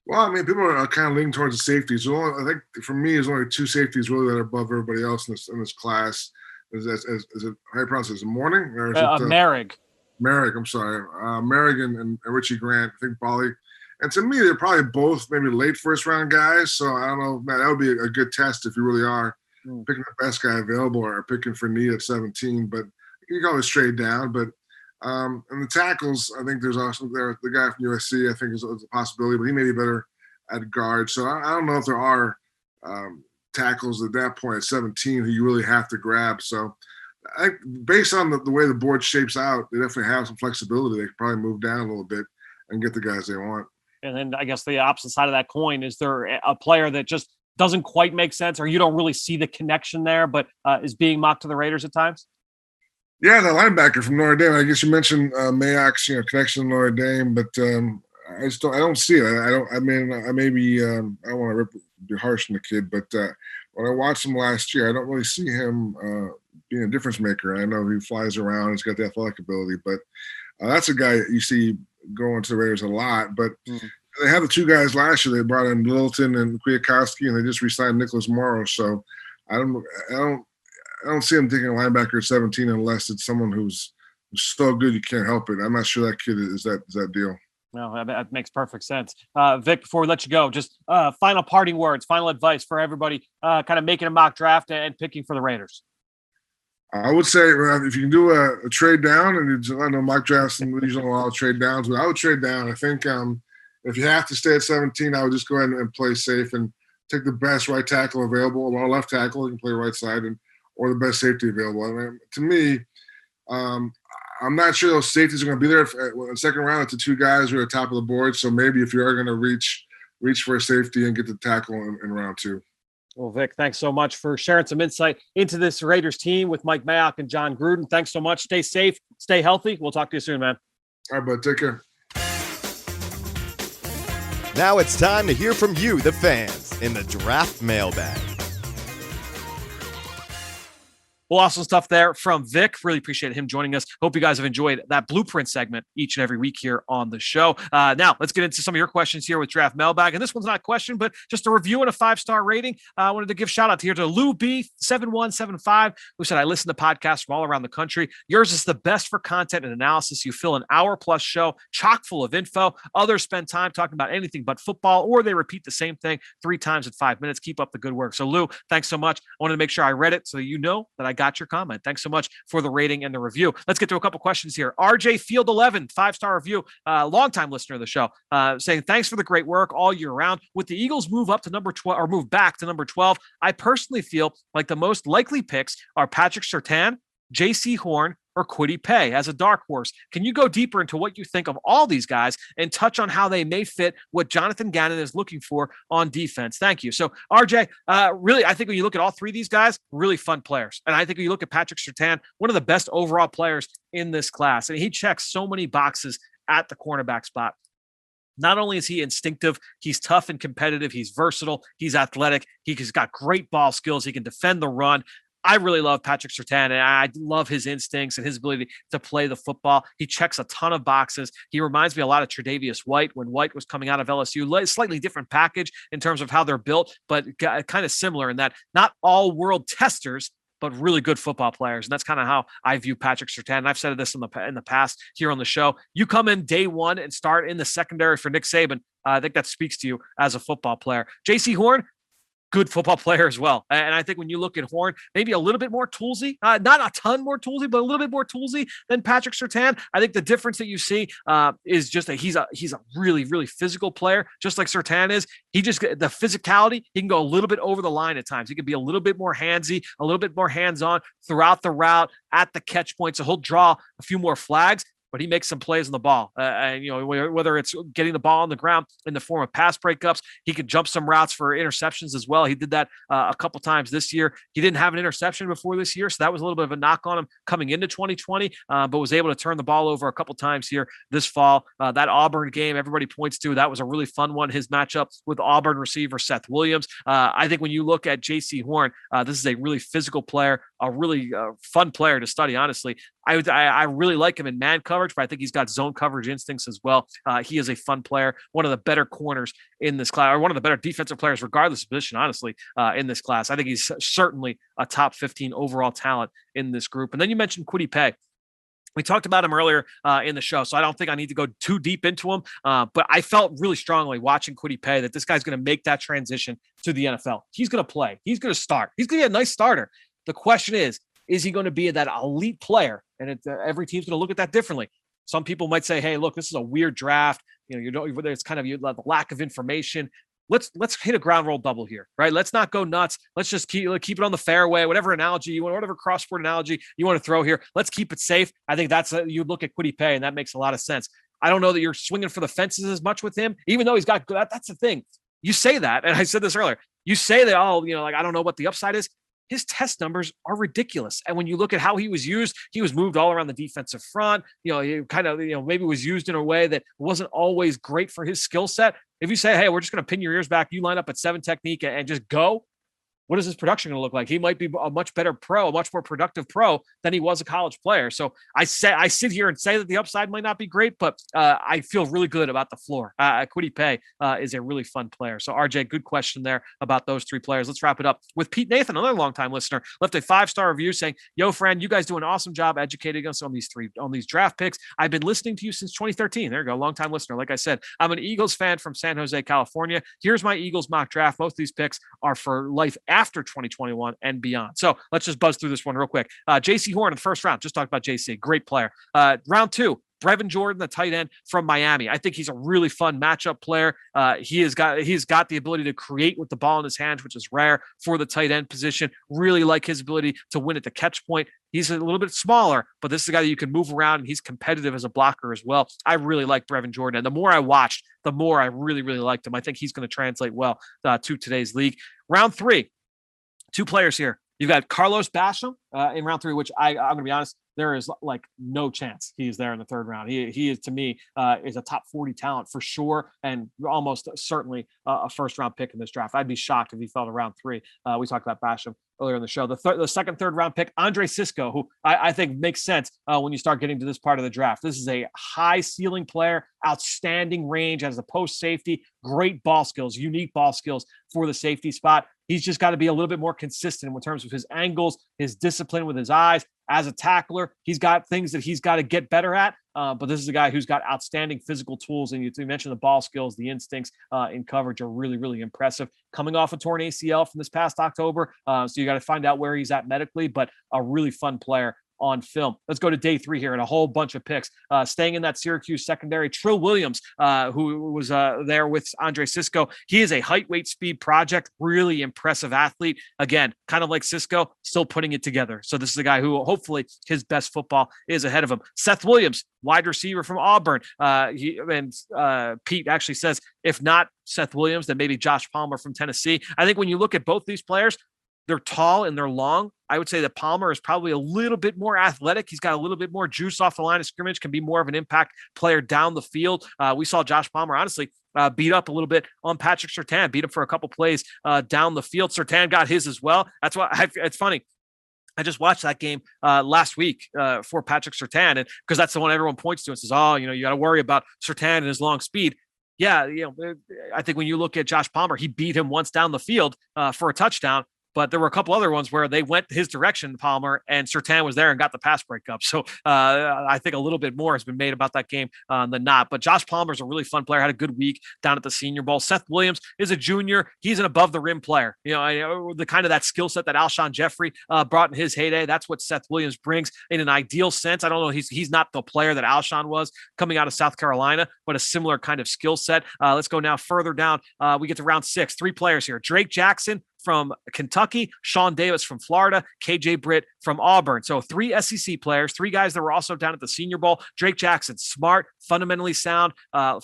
Well, I mean, people are kind of leaning towards the safeties. So I think for me, there's only two safeties really that are above everybody else in this class. Is it how you pronounce it? Is it Morning or is it Merrick? Merrick, I'm sorry. Merrick and Richie Grant. I think probably. And to me, they're probably both maybe late first-round guys. So I don't know. That would be a good test if you really are picking the best guy available or picking for need at 17. But you can always trade down. But and the tackles, I think there's also the guy from USC, I think is a possibility, but he may be better at guard. So I don't know if there are tackles at that point at 17 who you really have to grab. So I think based on the way the board shapes out, they definitely have some flexibility. They could probably move down a little bit and get the guys they want. And then I guess the opposite side of that coin, is there a player that just doesn't quite make sense, or you don't really see the connection there, but is being mocked to the Raiders at times? Yeah, the linebacker from Notre Dame. I guess you mentioned Mayock's connection to Notre Dame, but I don't see it. I don't want to be harsh on the kid, but when I watched him last year, I don't really see him being a difference maker. I know he flies around, he's got the athletic ability, but that's a guy you see going to the Raiders a lot. But they had the two guys last year. They brought in Littleton and Kwiatkowski, and they just re-signed Nicholas Morrow. So I don't see him taking a linebacker at 17 unless it's someone who's so good you can't help it. I'm not sure that kid is that deal. No, that makes perfect sense. Vic, before we let you go, just final parting words, final advice for everybody kind of making a mock draft and picking for the Raiders. I would say if you can do a trade down, and I know mock drafts and usually allow trade downs, but I would trade down. I think if you have to stay at 17, I would just go ahead and play safe and take the best right tackle available, or left tackle, you can play right side, or the best safety available. I mean, to me, I'm not sure those safeties are going to be there in the second round. It's the two guys who are at the top of the board. So maybe if you are going to reach for a safety and get the tackle in round two. Well, Vic, thanks so much for sharing some insight into this Raiders team with Mike Mayock and John Gruden. Thanks so much. Stay safe, stay healthy. We'll talk to you soon, man. All right, bud. Take care. Now it's time to hear from you, the fans, in the draft mailbag. Well, awesome stuff there from Vic. Really appreciate him joining us. Hope you guys have enjoyed that blueprint segment each and every week here on the show. Now, let's get into some of your questions here with Draft Mailbag. And this one's not a question, but just a review and a 5-star rating. I wanted to give shout out here to Lou B7175, who said, I listen to podcasts from all around the country. Yours is the best for content and analysis. You fill an hour-plus show chock full of info. Others spend time talking about anything but football, or they repeat the same thing 3 times in 5 minutes. Keep up the good work. So, Lou, thanks so much. I wanted to make sure I read it so you know that I got your comment. Thanks so much for the rating and the review. Let's get to a couple questions here. RJ Field 11, 5-star review, longtime listener of the show, saying thanks for the great work all year round. With the Eagles move up to number 12 or move back to number 12, I personally feel like the most likely picks are Patrick Surtain, J.C. Horn, or Kwity Paye as a dark horse. Can you go deeper into what you think of all these guys and touch on how they may fit what Jonathan Gannon is looking for on defense? Thank you. So, RJ, really, I think when you look at all three of these guys, really fun players. And I think when you look at Patrick Surtain, one of the best overall players in this class. And he checks so many boxes at the cornerback spot. Not only is he instinctive, he's tough and competitive. He's versatile. He's athletic. He's got great ball skills. He can defend the run. I really love Patrick Surtain, and I love his instincts and his ability to play the football. He checks a ton of boxes. He reminds me a lot of Tre'Davious White when White was coming out of LSU. Slightly different package in terms of how they're built, but kind of similar in that not all world testers, but really good football players. And that's kind of how I view Patrick Surtain. And I've said this in the past here on the show. You come in day one and start in the secondary for Nick Saban. I think that speaks to you as a football player. J.C. Horn, good football player as well. And I think when you look at Horn, maybe a little bit more toolsy, not a ton more toolsy, but a little bit more toolsy than Patrick Surtain. I think the difference that you see is just that he's a really, really physical player, just like Surtain is. He just, the physicality, he can go a little bit over the line at times. He can be a little bit more handsy, a little bit more hands-on throughout the route, at the catch point. So he'll draw a few more flags, but he makes some plays on the ball. And, whether it's getting the ball on the ground in the form of pass breakups, he could jump some routes for interceptions as well. He did that a couple times this year. He didn't have an interception before this year, so that was a little bit of a knock on him coming into 2020, but was able to turn the ball over a couple times here this fall. That Auburn game, everybody points to, that was a really fun one, his matchup with Auburn receiver Seth Williams. I think when you look at J.C. Horn, this is a really physical player, a really fun player to study, honestly. I really like him in man coverage, but I think he's got zone coverage instincts as well. He is a fun player, one of the better corners in this class, or one of the better defensive players, regardless of position, honestly, in this class. I think he's certainly a top 15 overall talent in this group. And then you mentioned Kwity Paye. We talked about him earlier in the show, so I don't think I need to go too deep into him. But I felt really strongly watching Kwity Paye that this guy's going to make that transition to the NFL. He's going to play. He's going to start. He's going to be a nice starter. The question is he going to be that elite player? And every team's going to look at that differently. Some people might say, "Hey, look, this is a weird draft. It's kind of the lack of information. Let's hit a ground roll double here, right? Let's not go nuts. Let's just keep it on the fairway. Whatever analogy you want, whatever cross-sport analogy you want to throw here, let's keep it safe." I think you look at Kwity Paye, and that makes a lot of sense. I don't know that you're swinging for the fences as much with him, even though he's got good. That's the thing. You say that, and I said this earlier. You say that, I don't know what the upside is. His test numbers are ridiculous. And when you look at how he was used, he was moved all around the defensive front. He kind of, maybe was used in a way that wasn't always great for his skill set. If you say, "Hey, we're just going to pin your ears back, you line up at 7 technique and just go," what is his production going to look like? He might be a much better pro, a much more productive pro than he was a college player. So I sit here and say that the upside might not be great, but I feel really good about the floor. Kwity Paye is a really fun player. So RJ, good question there about those three players. Let's wrap it up with Pete Nathan, another longtime listener, left a 5-star review saying, "Yo, friend, you guys do an awesome job educating us on these draft picks. I've been listening to you since 2013. There you go, longtime listener. Like I said, I'm an Eagles fan from San Jose, California. Here's my Eagles mock draft. Most of these picks are for life after 2021 and beyond." So let's just buzz through this one real quick. J.C. Horn in the first round. Just talked about J.C. Great player. Round 2, Brevin Jordan, the tight end from Miami. I think he's a really fun matchup player. He's got the ability to create with the ball in his hands, which is rare for the tight end position. Really like his ability to win at the catch point. He's a little bit smaller, but this is a guy that you can move around, and he's competitive as a blocker as well. I really like Brevin Jordan. And the more I watched, the more I really, really liked him. I think he's going to translate well to today's league. Round 3, 2 players here. You've got Carlos Basham in round 3, which I'm going to be honest, there is like no chance he is there in the 3rd round. He is, to me, is a top 40 talent for sure, and almost certainly a 1st-round pick in this draft. I'd be shocked if he fell to round 3. We talked about Basham earlier in the show. The second, 3rd round pick, Andre Cisco, who I think makes sense when you start getting to this part of the draft. This is a high ceiling player, outstanding range as a post safety, great ball skills, unique ball skills for the safety spot. He's just got to be a little bit more consistent in terms of his angles, his discipline with his eyes. As a tackler, he's got things that he's got to get better at. But this is a guy who's got outstanding physical tools. And you mentioned the ball skills, the instincts in coverage are really, really impressive. Coming off a torn ACL from this past October. So you got to find out where he's at medically, but a really fun player on film. Let's go to day 3 here and a whole bunch of picks. Staying in that Syracuse secondary, Trill Williams, who was there with Andre Cisco. He is a height, weight, speed project, really impressive athlete. Again, kind of like Cisco, still putting it together. So this is a guy who hopefully his best football is ahead of him. Seth Williams, wide receiver from Auburn. Pete actually says, if not Seth Williams, then maybe Josh Palmer from Tennessee. I think when you look at both these players, they're tall and they're long. I would say that Palmer is probably a little bit more athletic. He's got a little bit more juice off the line of scrimmage, can be more of an impact player down the field. We saw Josh Palmer, honestly, beat up a little bit on Patrick Surtain, beat him for a couple plays down the field. Surtain got his as well. That's why it's funny. I just watched that game last week for Patrick Surtain, and because that's the one everyone points to and says, "Oh, you got to worry about Surtain and his long speed." Yeah, I think when you look at Josh Palmer, he beat him once down the field for a touchdown. but there were a couple other ones where they went his direction, Palmer, and Surtain was there and got the pass breakup. So I think a little bit more has been made about that game than not. But Josh Palmer's a really fun player, had a good week down at the Senior Bowl. Seth Williams is a junior. He's an above the rim player. The kind of that skill set that Alshon Jeffrey brought in his heyday. That's what Seth Williams brings in an ideal sense. I don't know. He's not the player that Alshon was coming out of South Carolina, but a similar kind of skill set. Let's go now further down. We get to round 6. 3 players here. Drake Jackson from Kentucky, Sean Davis from Florida, KJ Britt from Auburn. So 3 SEC players, 3 guys that were also down at the Senior Bowl. Drake Jackson, smart, fundamentally sound,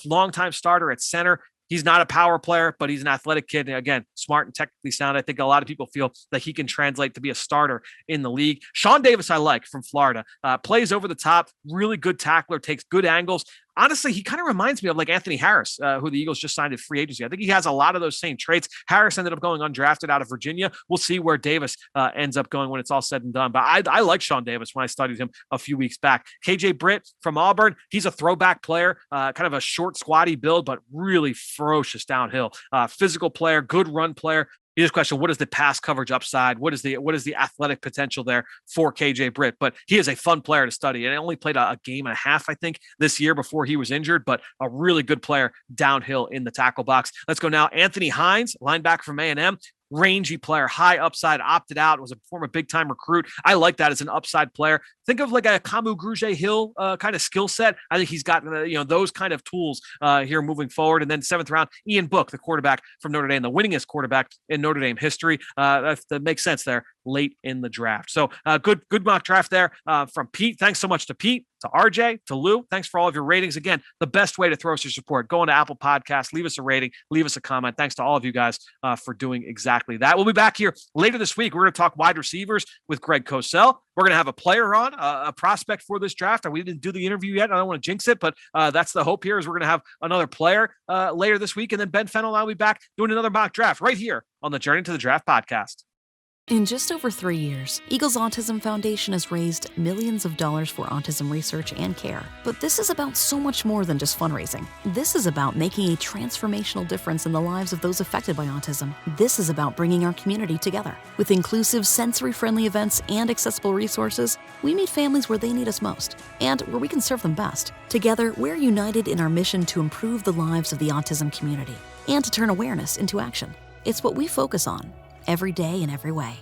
longtime starter at center. He's not a power player, but he's an athletic kid. And again, smart and technically sound. I think a lot of people feel that he can translate to be a starter in the league. Sean Davis, I like, from Florida. Plays over the top, really good tackler, takes good angles. Honestly, he kind of reminds me of like Anthony Harris, who the Eagles just signed at free agency. I think he has a lot of those same traits. Harris ended up going undrafted out of Virginia. We'll see where Davis ends up going when it's all said and done. But I like Sean Davis when I studied him a few weeks back. KJ Britt from Auburn. He's a throwback player, kind of a short, squatty build, but really ferocious downhill. Physical player, good run player. You just question, what is the pass coverage upside? What is the athletic potential there for KJ Britt? But he is a fun player to study. And he only played a game and a half, I think, this year before he was injured, but a really good player downhill in the tackle box. Let's go now. Anthony Hines, linebacker from A&M. Rangy player, high upside, opted out, was a former big-time recruit. I like that as an upside player. Think of like a Kamu Grugier-Hill kind of skill set. I think he's got those kind of tools here moving forward. And then 7th round, Ian Book, the quarterback from Notre Dame, the winningest quarterback in Notre Dame history. That makes sense there late in the draft. So good mock draft there from Pete. Thanks so much to Pete, to RJ, to Lou. Thanks for all of your ratings. Again, the best way to throw us your support, go into Apple Podcasts, leave us a rating, leave us a comment. Thanks to all of you guys for doing exactly that. We'll be back here later this week. We're going to talk wide receivers with Greg Cosell. We're going to have a player on, a prospect for this draft. We didn't do the interview yet. I don't want to jinx it, but that's the hope here is we're going to have another player later this week. And then Ben Fennell and I will be back doing another mock draft right here on the Journey to the Draft podcast. In just over 3 years, Eagles Autism Foundation has raised millions of dollars for autism research and care. But this is about so much more than just fundraising. This is about making a transformational difference in the lives of those affected by autism. This is about bringing our community together. With inclusive, sensory-friendly events and accessible resources, we meet families where they need us most and where we can serve them best. Together, we're united in our mission to improve the lives of the autism community and to turn awareness into action. It's what we focus on every day in every way.